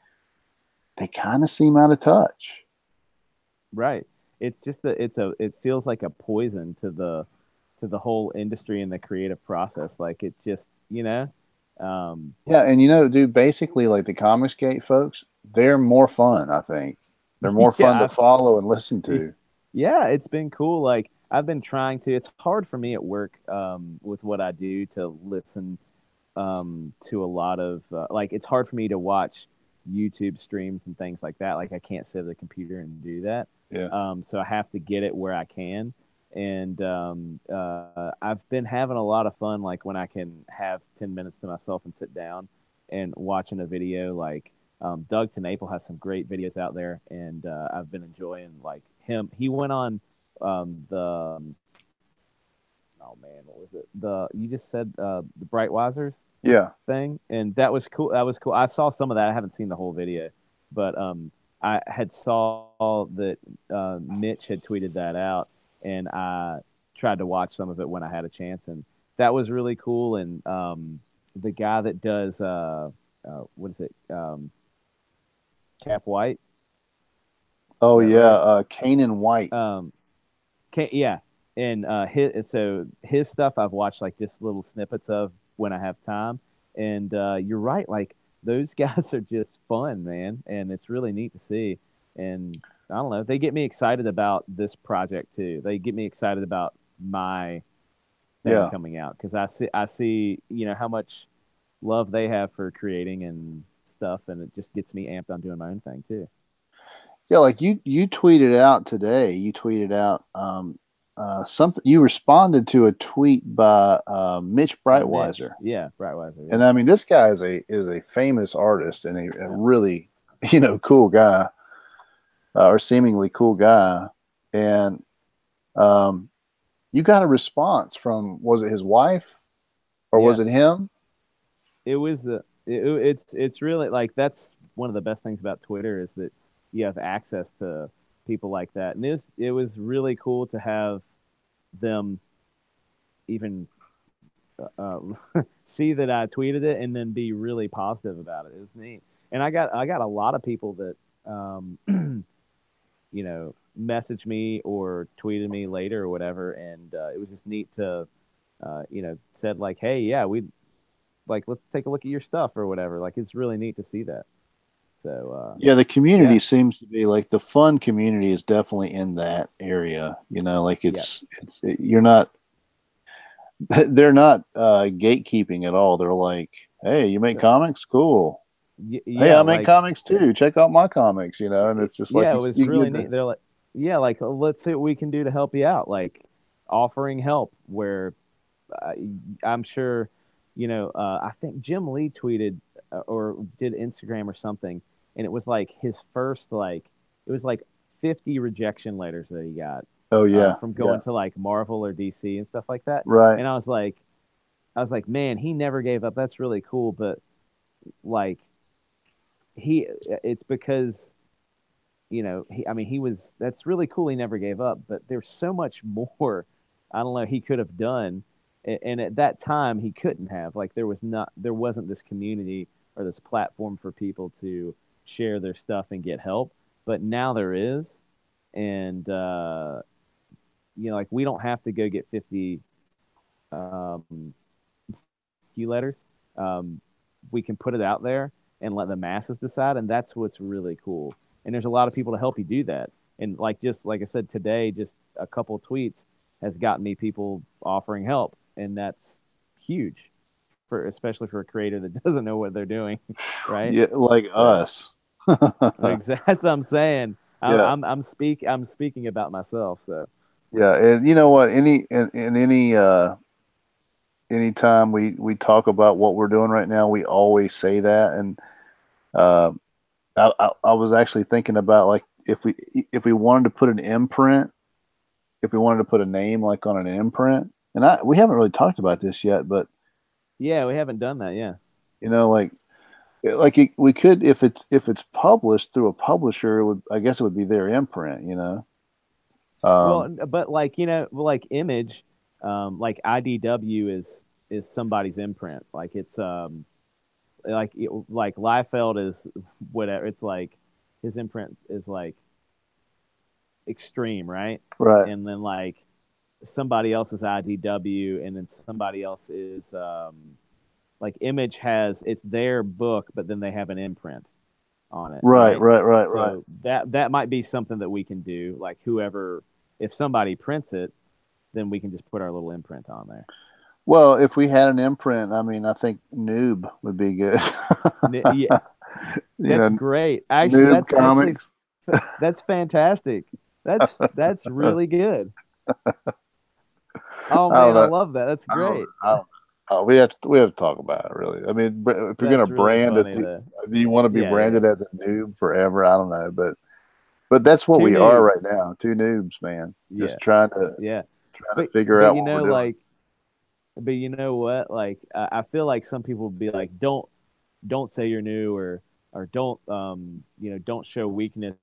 kind of seem out of touch. Right. It's just it feels like a poison to the whole industry and the creative process. Like it just, um, Yeah, and dude, basically, like the Comicsgate folks, they're more fun. I think they're more fun to yeah, follow and listen to. yeah, it's been cool. Like I've been trying to. It's hard for me at work with what I do to listen to a lot of like. It's hard for me to watch YouTube streams and things like that. Like I can't sit at the computer and do that. Yeah, So I have to get it where I can. And I've been having a lot of fun, like when I can have 10 minutes to myself and sit down and watching a video. Like Doug TeNapel has some great videos out there, and I've been enjoying like him. He went on the oh man, what was it? The you just said the Brightwisers yeah, thing, and that was cool. That was cool. I saw some of that. I haven't seen the whole video, but I had saw that Mitch had tweeted that out, and I tried to watch some of it when I had a chance, and that was really cool. And the guy that does what is it, Cap White? Oh Is that yeah, right? Kanan White. Yeah, and his stuff I've watched like just little snippets of when I have time, and you're right, like those guys are just fun, man, and it's really neat to see. And I don't know, they get me excited about this project too. They get me excited about my thing Yeah, coming out because I see how much love they have for creating and stuff, and it just gets me amped on doing my own thing too. yeah. Like you tweeted out today. You tweeted out something. You responded to a tweet by Mitch By Mitch, Breitweiser, yeah, Brightweiser, yeah, and I mean this guy is a famous artist and a yeah, really cool guy, or seemingly cool guy, and um, you got a response from, was it his wife or yeah. was it him? It was it's really like that's one of the best things about Twitter is that you have access to people like that, and it was really cool to have them even uh, see that I tweeted it and then be really positive about it. It was neat, and I got a lot of people that messaged me or tweeted me later or whatever, and it was just neat to said like, hey, yeah, we like let's take a look at your stuff or whatever. Like it's really neat to see that. So Yeah, the community yeah, seems to be like the fun community is definitely in that area. Like yeah, you're not they're not gatekeeping at all. They're like, hey, you make comics, cool. Hey, yeah, I make like comics too. Check out my comics, and it's just like yeah, it was you really get the neat. They're like, yeah, like let's see what we can do to help you out. Like offering help where uh, I'm sure, I think Jim Lee tweeted or did Instagram or something, and it was like his first it was like 50 rejection letters that he got oh yeah, from yeah, going to like Marvel or DC and stuff like that. right, And I was like, man, he never gave up. That's really cool. But like it's because I mean, that's really cool. He never gave up, but there's so much more. I don't know he could have done, and at that time he couldn't have. Like there wasn't this community or this platform for people to share their stuff and get help. But now there is, and like we don't have to go get 50 um, key letters. Um, we can put it out there and let the masses decide, and that's what's really cool. And there's a lot of people to help you do that. And like just like I said today, just a couple tweets has gotten me people offering help, and that's huge for especially for a creator that doesn't know what they're doing, right? yeah, like So us. exactly, that's what I'm saying. I'm Yeah, I'm I'm speak I'm speaking about myself. So yeah, and you know what? In anytime we talk about what we're doing right now, we always say that, and uh, I was actually thinking about like if we wanted to put an imprint, if we wanted to put a name like on an imprint, and we haven't really talked about this yet, but yeah, we haven't done that. Yeah. like we could, if it's published through a publisher, I guess it would be their imprint. Well, Um, but like like Image, like IDW is somebody's imprint. Like it's like Liefeld is whatever. It's like his imprint is like Extreme, right? right, And then like somebody else is IDW, and then somebody else is like Image has it's their book, but then they have an imprint on it, right, right? right, right, right. So that might be something that we can do. Like whoever, if somebody prints it, then we can just put our little imprint on there. Well, if we had an imprint, I mean, I think Noob would be good. Yeah, you that's know, great. Actually, Noob that's actually Comics. that's fantastic. That's really good. Oh I don't man, I know. love that. That's great. I don't know. We have to talk about it, really. I mean, if you're gonna That's really brand us, funny do though. you want to be Yeah, yeah. branded as a noob forever? I don't know, but that's what Two we are noobs. right now. Two noobs, man, just Yeah, trying to yeah. trying to But figure but out you what we're know doing. like but you know what? Like I feel like some people would be like, don't say you're new or or don't don't show weakness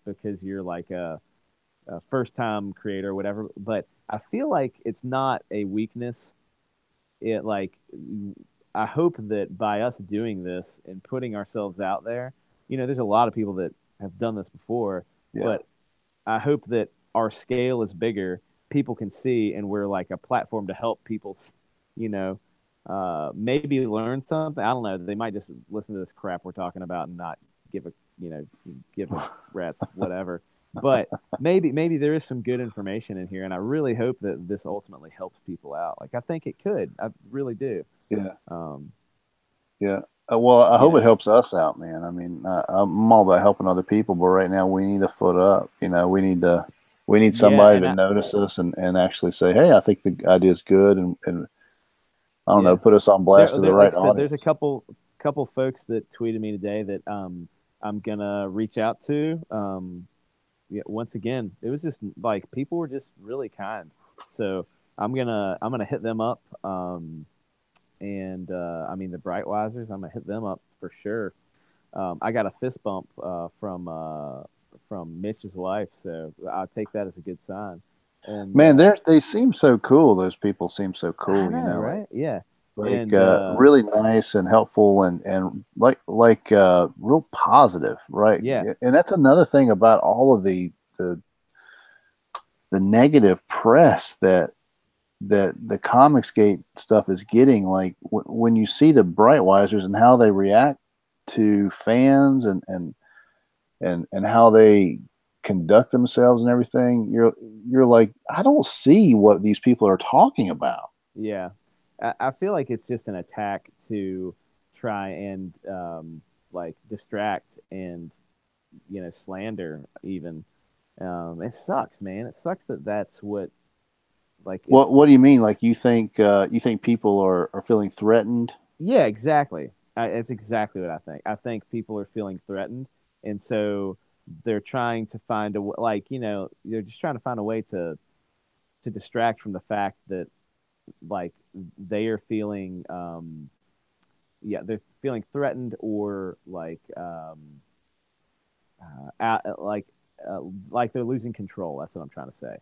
because you're like a first time creator or whatever. But I feel like it's not a weakness. It like I hope that by us doing this and putting ourselves out there, there's a lot of people that have done this before, Yeah. but I hope that our scale is bigger, people can see, and we're like a platform to help people, maybe learn something. I don't know. They might just listen to this crap we're talking about and not give a, give a rat's whatever. But maybe there is some good information in here, and I really hope that this ultimately helps people out. Like I think it could. I really do. Yeah. Um, Yeah. Well, I hope know. it helps us out, man. I mean, I'm all about helping other people, but right now we need a foot up. We need somebody to notice us and actually say, hey, I think the idea is good, and I don't know, put us on blast to the right like I said, audience. there's a couple folks that tweeted me today that I'm gonna reach out to. Yeah, once again, it was just like people were just really kind. So I'm gonna hit them up. And I mean the Brightwisers, I'm gonna hit them up for sure. I got a fist bump from Mitch's life, so I'll take that as a good sign. And man, they seem so cool. Those people seem so cool. I know, right? Yeah. Like really nice and helpful and like real positive, right? Yeah. And that's another thing about all of the negative press that the comicsgate stuff is getting. Like when you see the Brightwisers and how they react to fans and how they conduct themselves and everything, you're like, I don't see what these people are talking about. Yeah. I feel like it's just an attack to try and like distract and slander even. It sucks, man. It sucks that that's what like. What do you mean? Like you think people are feeling threatened? Yeah, exactly. It's exactly what I think. I think people are feeling threatened, and so they're trying to find they're just trying to find a way to distract from the fact that like they are feeling they're feeling threatened or like they're losing control. That's what I'm trying to say.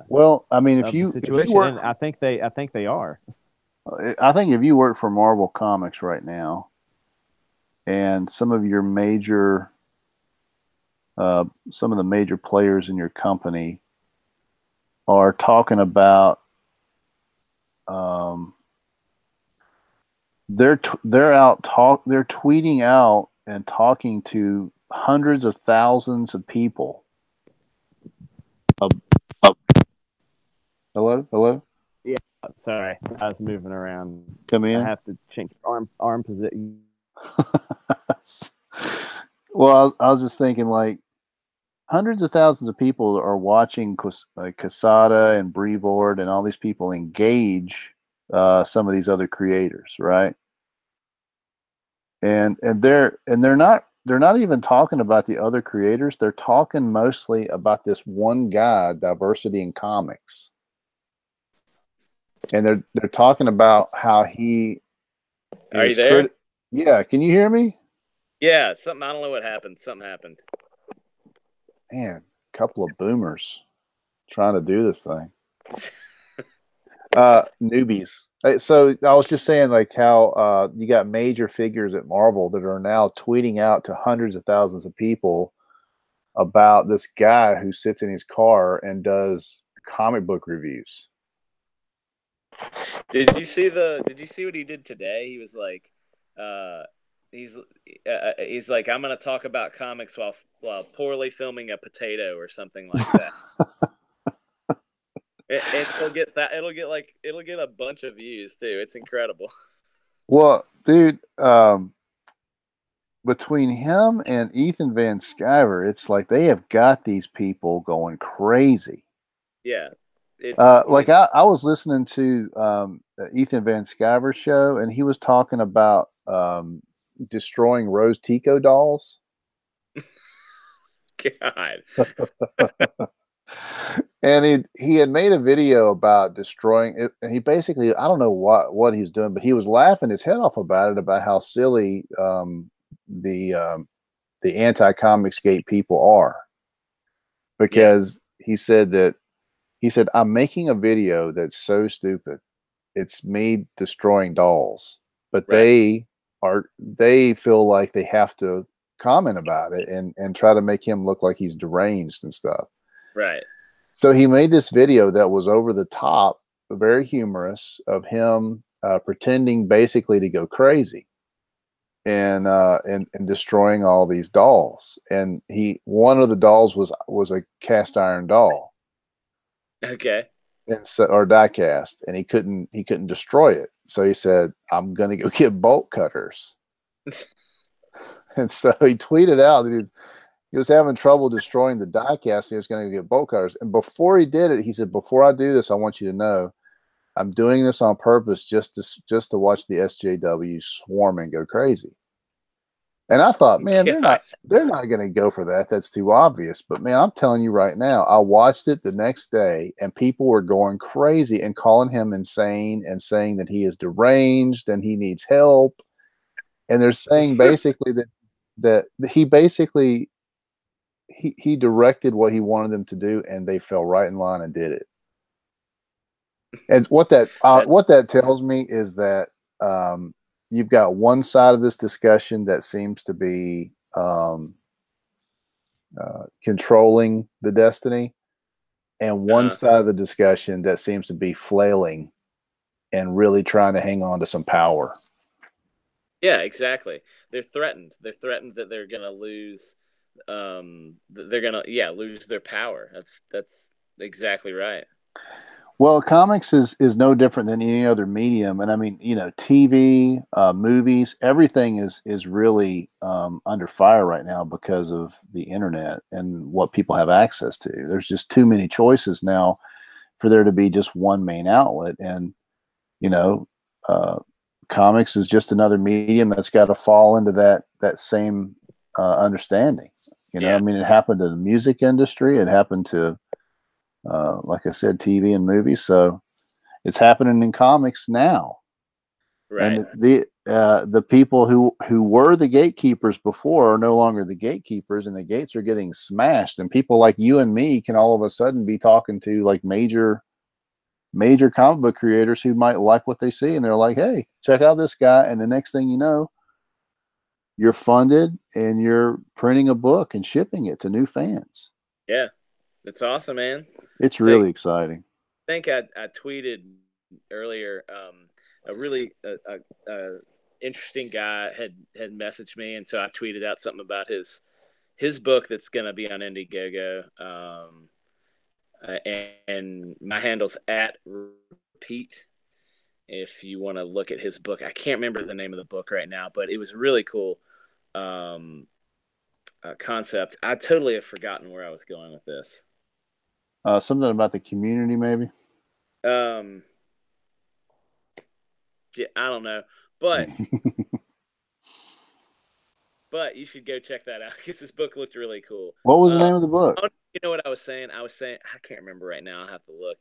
Well, I mean, if you and I think they are. I think if you work for Marvel Comics right now, and some of the major players in your company are talking about, they're tweeting out and talking to hundreds of thousands of people. Hello. Yeah, sorry, I was moving around. Come in. I have to change arm position. Well, I was just thinking, like, hundreds of thousands of people are watching Quesada and Brevoort and all these people engage some of these other creators, right? And they're not even talking about the other creators. They're talking mostly about this one guy, Diversity in Comics. And they're talking about how he Are you there? Yeah, can you hear me? Yeah, something. I don't know what happened. Something happened. Man, a couple of boomers trying to do this thing. Newbies. So I was just saying, like, how you got major figures at Marvel that are now tweeting out to hundreds of thousands of people about this guy who sits in his car and does comic book reviews. Did you see what he did today? He was like, he's like, I'm going to talk about comics while poorly filming a potato or something like that. It'll get a bunch of views too. It's incredible. Well, dude, between him and Ethan Van Sciver, it's like they have got these people going crazy. Yeah. I was listening to Ethan Van Sciver's show, and he was talking about destroying Rose Tico dolls. God. And he had made a video about destroying it, and he basically, I don't know what he was doing, but he was laughing his head off about it, about how silly the anti-comicsgate people are, because he said I'm making a video that's so stupid. It's me destroying dolls, but they feel like they have to comment about it and try to make him look like he's deranged and stuff. Right. So he made this video that was over the top, very humorous, of him pretending basically to go crazy and destroying all these dolls. And one of the dolls was a cast iron doll. Okay. And so, or die cast, and he couldn't destroy it. So he said, "I'm gonna go get bolt cutters." And so he tweeted out that he was having trouble destroying the die cast. He was going to get bolt cutters. And before he did it, he said, "Before I do this, I want you to know I'm doing this on purpose, just to watch the SJW swarm and go crazy." And I thought, man, they're not going to go for that. That's too obvious. But man, I'm telling you right now, I watched it the next day, and people were going crazy and calling him insane and saying that he is deranged and he needs help. And they're saying basically that he basically he directed what he wanted them to do, and they fell right in line and did it. And what that tells me is that you've got one side of this discussion that seems to be controlling the destiny, and one side of the discussion that seems to be flailing and really trying to hang on to some power. Yeah, exactly. They're threatened. They're threatened that they're going to lose. They're going to lose their power. That's exactly right. Well, comics is no different than any other medium, and I mean, TV, movies, everything is really under fire right now because of the internet and what people have access to. There's just too many choices now for there to be just one main outlet, and comics is just another medium that's got to fall into that same understanding. I mean, it happened to the music industry, it happened to like I said, TV and movies. So it's happening in comics now. Right. And the people who were the gatekeepers before are no longer the gatekeepers, and the gates are getting smashed. And people like you and me can all of a sudden be talking to like major comic book creators who might like what they see, and they're like, "Hey, check out this guy." And the next thing you know, you're funded and you're printing a book and shipping it to new fans. Yeah, it's awesome, man. It's really exciting. I think I tweeted earlier. A really interesting guy had messaged me, and so I tweeted out something about his book that's going to be on Indiegogo. And my handle's @repeat. If you want to look at his book, I can't remember the name of the book right now, but it was really cool concept. I totally have forgotten where I was going with this. Something about the community, maybe. Yeah, I don't know, but but you should go check that out because this book looked really cool. What was the name of the book? You know what I was saying? I can't remember right now. I'll have to look.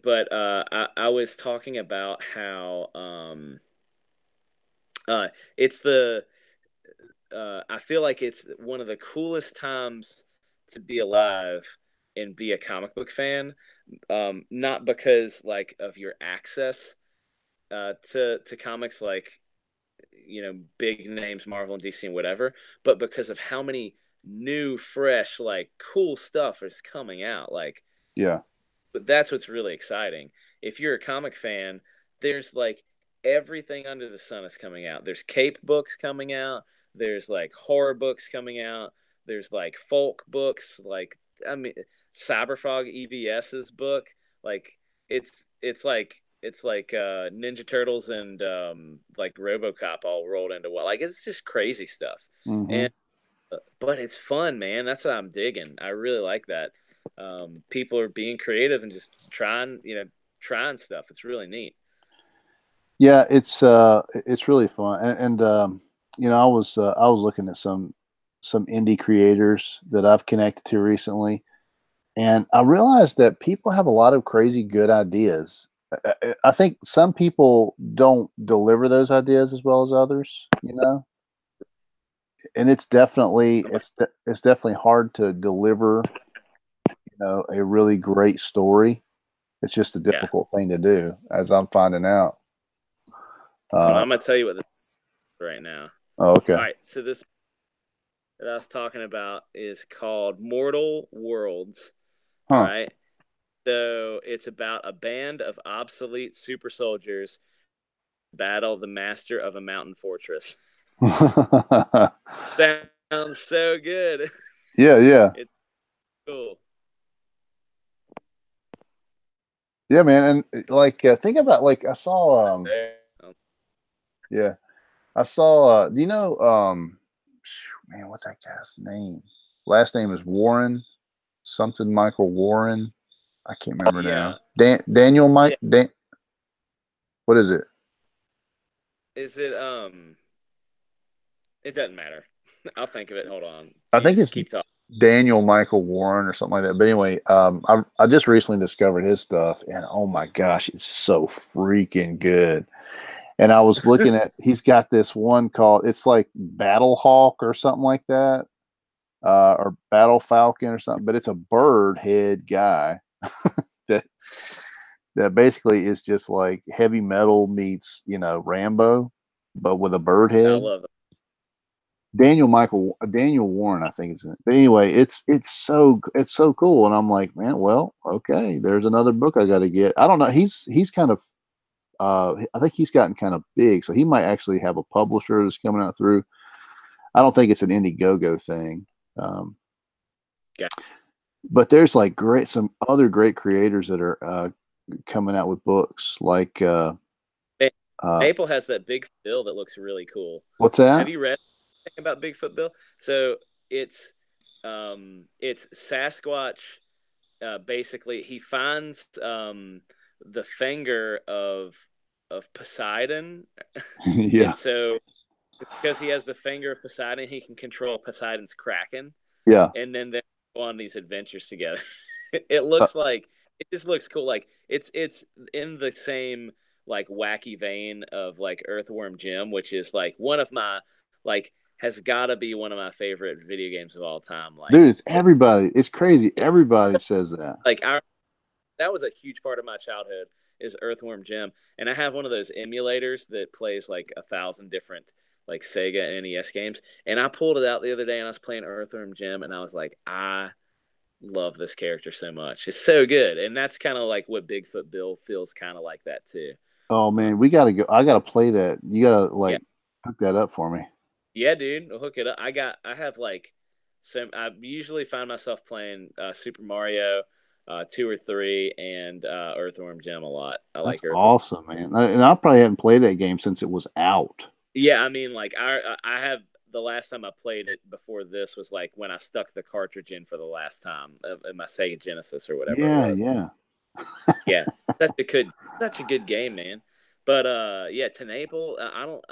But I was talking about how it's I feel like it's one of the coolest times to be alive and be a comic book fan. Not because like of your access to comics, like big names, Marvel and DC and whatever, but because of how many new, fresh, like cool stuff is coming out. Like, yeah, but that's what's really exciting. If you're a comic fan, there's like everything under the sun is coming out. There's cape books coming out. There's like horror books coming out. There's like folk books. Like, I mean, Cyberfrog EVS's book. Like, it's like Ninja Turtles and like RoboCop all rolled into one. Like, it's just crazy stuff. Mm-hmm. And but it's fun, man. That's what I'm digging. I really like that. People are being creative and just trying stuff. It's really neat. Yeah, it's really fun. And I was looking at some indie creators that I've connected to recently, and I realized that people have a lot of crazy good ideas. I think some people don't deliver those ideas as well as others, you know, and it's definitely it's definitely hard to deliver, you know, a really great story. It's just a difficult thing to do, as I'm finding out. I'm gonna tell you what this is right now. Oh, okay. All right, so this that I was talking about is called Mortal Worlds. Huh. All right. So it's about a band of obsolete super soldiers battle the master of a mountain fortress. Sounds so good. Yeah, yeah. It's cool. Yeah, man. And like think about like I saw yeah. I saw do you know man, what's that guy's name? Last name is Warren, something Michael Warren. I can't remember now. Daniel Mike what is it? Is it it doesn't matter. I'll think of it. Hold on. I think it's keep talking. Daniel Michael Warren or something like that. But anyway, I just recently discovered his stuff, and oh my gosh, it's so freaking good. And I was looking at, he's got this one called, it's like Battle Hawk or something like that, or Battle Falcon or something. But it's a bird head guy that basically is just like heavy metal meets, you know, Rambo, but with a bird head. I love it. Daniel Warren, I think is in it. But anyway, it's so cool, and I'm like, man, well, okay, there's another book I got to get. I don't know. He's kind of, I think he's gotten kind of big, so he might actually have a publisher that's coming out through. I don't think it's an Indiegogo thing. Yeah. But there's like some other great creators that are coming out with books like. Maple has that big bill that looks really cool. What's that? Have you read anything about Bigfoot Bill? So it's Sasquatch. Basically, he finds the finger of Poseidon. Yeah. And so because he has the finger of Poseidon, he can control Poseidon's kraken. Yeah. And then they go on these adventures together. It looks like it just looks cool. Like it's in the same like wacky vein of like Earthworm Jim, which is like one of my like has got to be one of my favorite video games of all time. Like, dude, it's everybody. It's crazy. Everybody says that. Like that was a huge part of my childhood is Earthworm Jim, and I have one of those emulators that plays like 1,000 different like Sega and NES games, and I pulled it out the other day and I was playing Earthworm Jim, and I was like, I love this character so much. It's so good, and that's kind of like what Bigfoot Bill feels kind of like that too. Oh man, we gotta go. I gotta play that. You gotta like hook that up for me. Yeah, dude, we'll hook it up. I have like some. I usually find myself playing Super Mario 2 or 3 and Earthworm Jim a lot. That's like Earthworm. awesome, man. And I probably hadn't played that game since it was out. Yeah, I mean, like I have the last time I played it before this was like when I stuck the cartridge in for the last time in my Sega Genesis or whatever. Yeah, it was. yeah, yeah. Such a good game, man. But yeah, Tenaple. I don't.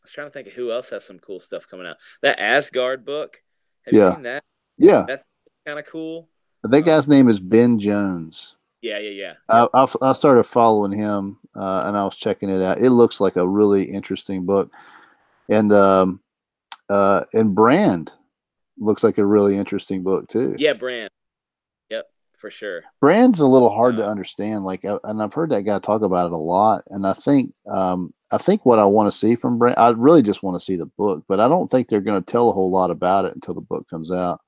I was trying to think of who else has some cool stuff coming out. That Asgard book. Have you seen that? Yeah, that's kind of cool. That guy's name is Ben Jones. Yeah. I started following him, and I was checking it out. It looks like a really interesting book, and Brand looks like a really interesting book too. Yeah, Brand. Yep, for sure. Brand's a little hard to understand. Like, and I've heard that guy talk about it a lot. And I think what I want to see from Brand, I really just want to see the book, but I don't think they're going to tell a whole lot about it until the book comes out.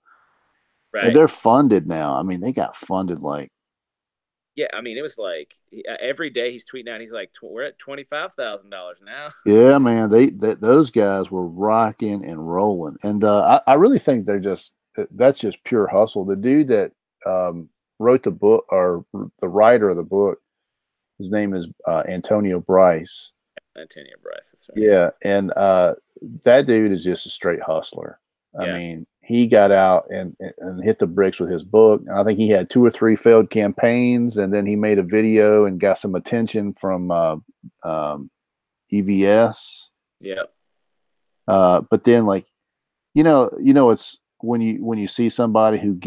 Right. And they're funded now. I mean, they got funded like. Yeah, I mean, it was like every day he's tweeting out. He's like, "We're at $25,000 now." Yeah, man, those guys were rocking and rolling, and I really think that's just pure hustle. The dude that wrote the book, or the writer of the book, his name is Antonio Bryce. Antonio Bryce, that's right. Yeah, and that dude is just a straight hustler. I mean, he got out and hit the bricks with his book. And I think he had 2 or 3 failed campaigns, and then he made a video and got some attention from EVS. Yep. But then, like, it's when you see somebody who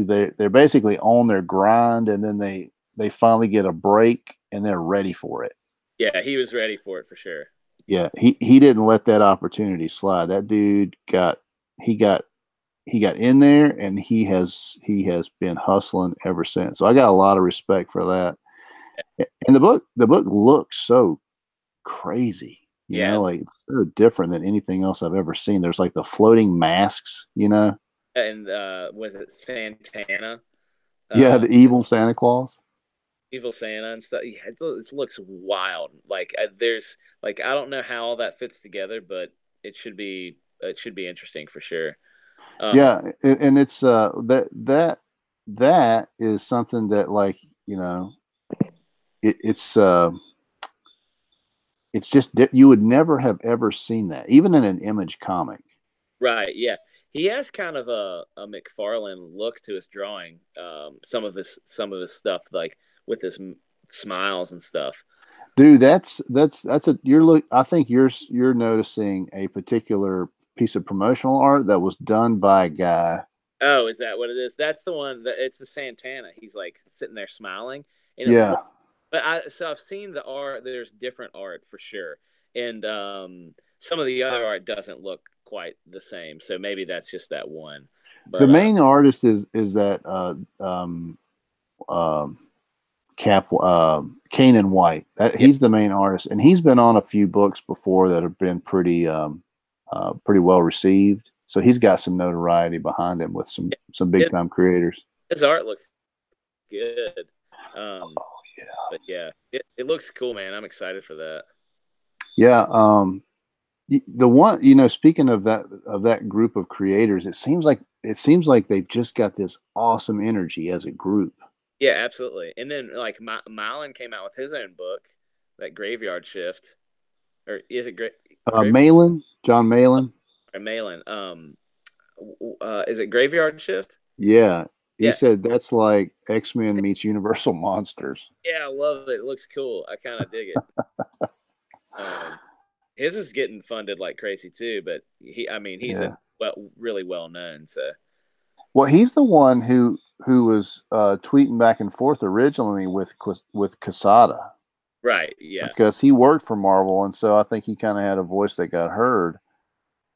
they're basically on their grind, and then they they finally get a break and they're ready for it. Yeah, he was ready for it for sure. Yeah, he didn't let that opportunity slide. That dude got in there, and he has been hustling ever since. So I got a lot of respect for that. And the book looks so crazy, Yeah. like so different than anything else I've ever seen. There's like the floating masks, And was it Santana? Yeah, the evil Santa Claus. Evil Santa and stuff. Yeah, it looks wild. Like there's like I don't know how all that fits together, but it should be interesting for sure. Yeah, and it's that is something that, like, it's just you would never have ever seen that, even in an Image comic. Right. Yeah. He has kind of a McFarlane look to his drawing. Some of his stuff, like with his smiles and stuff. Dude, that's I think you're noticing a particular piece of promotional art that was done by a guy. Oh, is that what it is? That's the one that it's the Santana. He's like sitting there smiling, and Yeah. But I've seen the art. There's different art for sure, and some of the other art doesn't look quite the same. So maybe that's just that one. But the main artist is that Kanan White. He's the main artist, and he's been on a few books before that have been pretty well received. So he's got some notoriety behind him with some big time creators. His art looks good. Yeah. But yeah, it looks cool, man. I'm excited for that. Yeah. The one, speaking of that group of creators, it seems like they've just got this awesome energy as a group. Yeah, absolutely. And then like Mylan came out with his own book, that Graveyard Shift, or is it Malin? John Malin? Or Malin. Is it Graveyard Shift? Yeah. He said that's like X-Men meets Universal Monsters. Yeah, I love it. It looks cool. I kind of dig it. His is getting funded like crazy too, but he's really well known. So, well, he's the one who was tweeting back and forth originally with Quesada, right? Yeah, because he worked for Marvel, and so I think he kind of had a voice that got heard.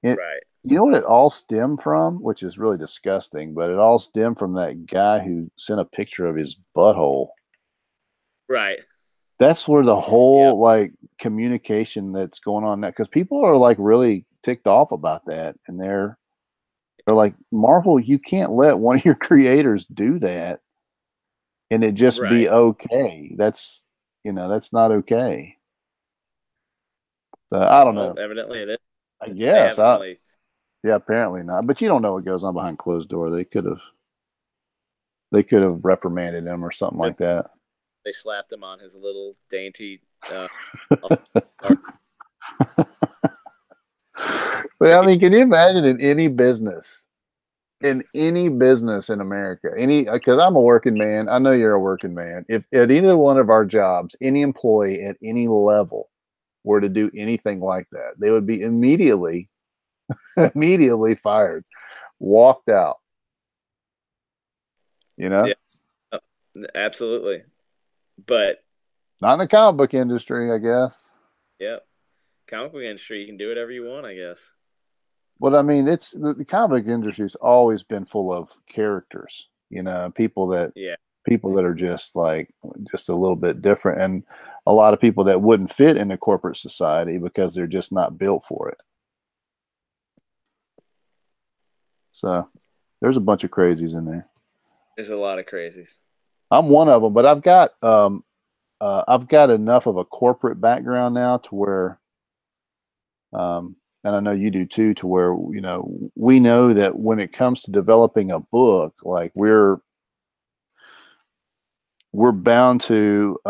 Right. You know what it all stemmed from, which is really disgusting, but it all stemmed from that guy who sent a picture of his butthole. Right. That's where the whole like communication that's going on now, because people are like really ticked off about that, and they're like, Marvel, you can't let one of your creators do that and it just be okay. That's not okay. So I don't know. Evidently it is. I guess. Yeah, apparently not. But you don't know what goes on behind closed door. They could have reprimanded him or something like that. They slapped him on his little dainty. But I mean, can you imagine in any business in America, because I'm a working man, I know you're a working man. If at either one of our jobs, any employee at any level were to do anything like that, they would be immediately fired, walked out. Yeah, absolutely. But not in the comic book industry, I guess. Yeah, comic book industry, you can do whatever you want, I guess. But I mean, it's the comic book industry's always been full of characters, people that are just a little bit different, and a lot of people that wouldn't fit in a corporate society because they're just not built for it. So there's a bunch of crazies in there. There's a lot of crazies. I'm one of them, but I've got enough of a corporate background now to where, and I know you do too, to where, we know that when it comes to developing a book, like we're bound to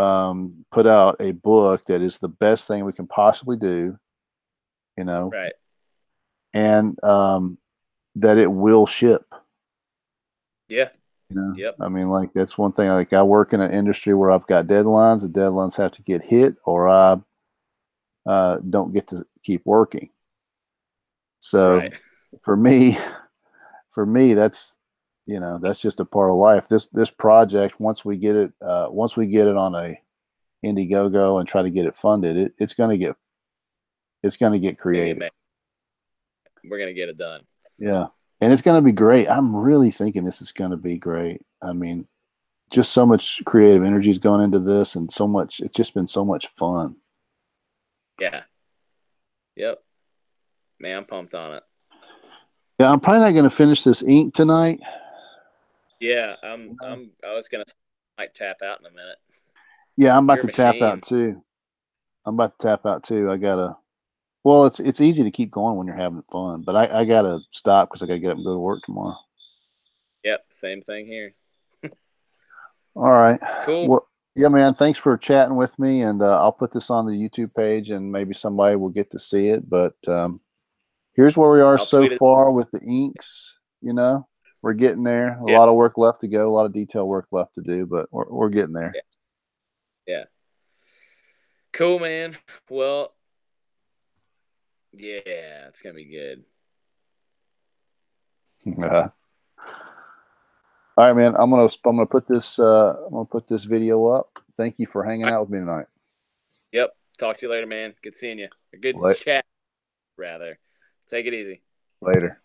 put out a book that is the best thing we can possibly do, right? And that it will ship. Yeah. Yep. I mean, like, that's one thing. Like, I work in an industry where I've got deadlines. The deadlines have to get hit, or I don't get to keep working. So, for me, that's you know, that's just a part of life. This project, once we get it on a Indiegogo and try to get it funded, it's going to get creative. We're going to get it done. Yeah. And it's going to be great. I'm really thinking this is going to be great. I mean, just so much creative energy is going into this, and so much, it's just been so much fun. Yeah. Yep. Man, I'm pumped on it. Yeah, I'm probably not going to finish this ink tonight. Yeah, I was going to might tap out in a minute. Yeah, I'm about to tap out too. I gotta. Well, it's easy to keep going when you're having fun, but I gotta stop because I gotta get up and go to work tomorrow. Yep, same thing here. All right. Cool. Well, yeah, man. Thanks for chatting with me, and I'll put this on the YouTube page, and maybe somebody will get to see it. But here's where we are so far with the inks. You know, we're getting there. A lot of work left to go. A lot of detail work left to do, but we're getting there. Yeah. Cool, man. Well, yeah, it's gonna be good. All right, man. I'm gonna put this video up. Thank you for hanging out with me tonight. Yep. Talk to you later, man. Good seeing you. Good chat, rather. Take it easy. Later.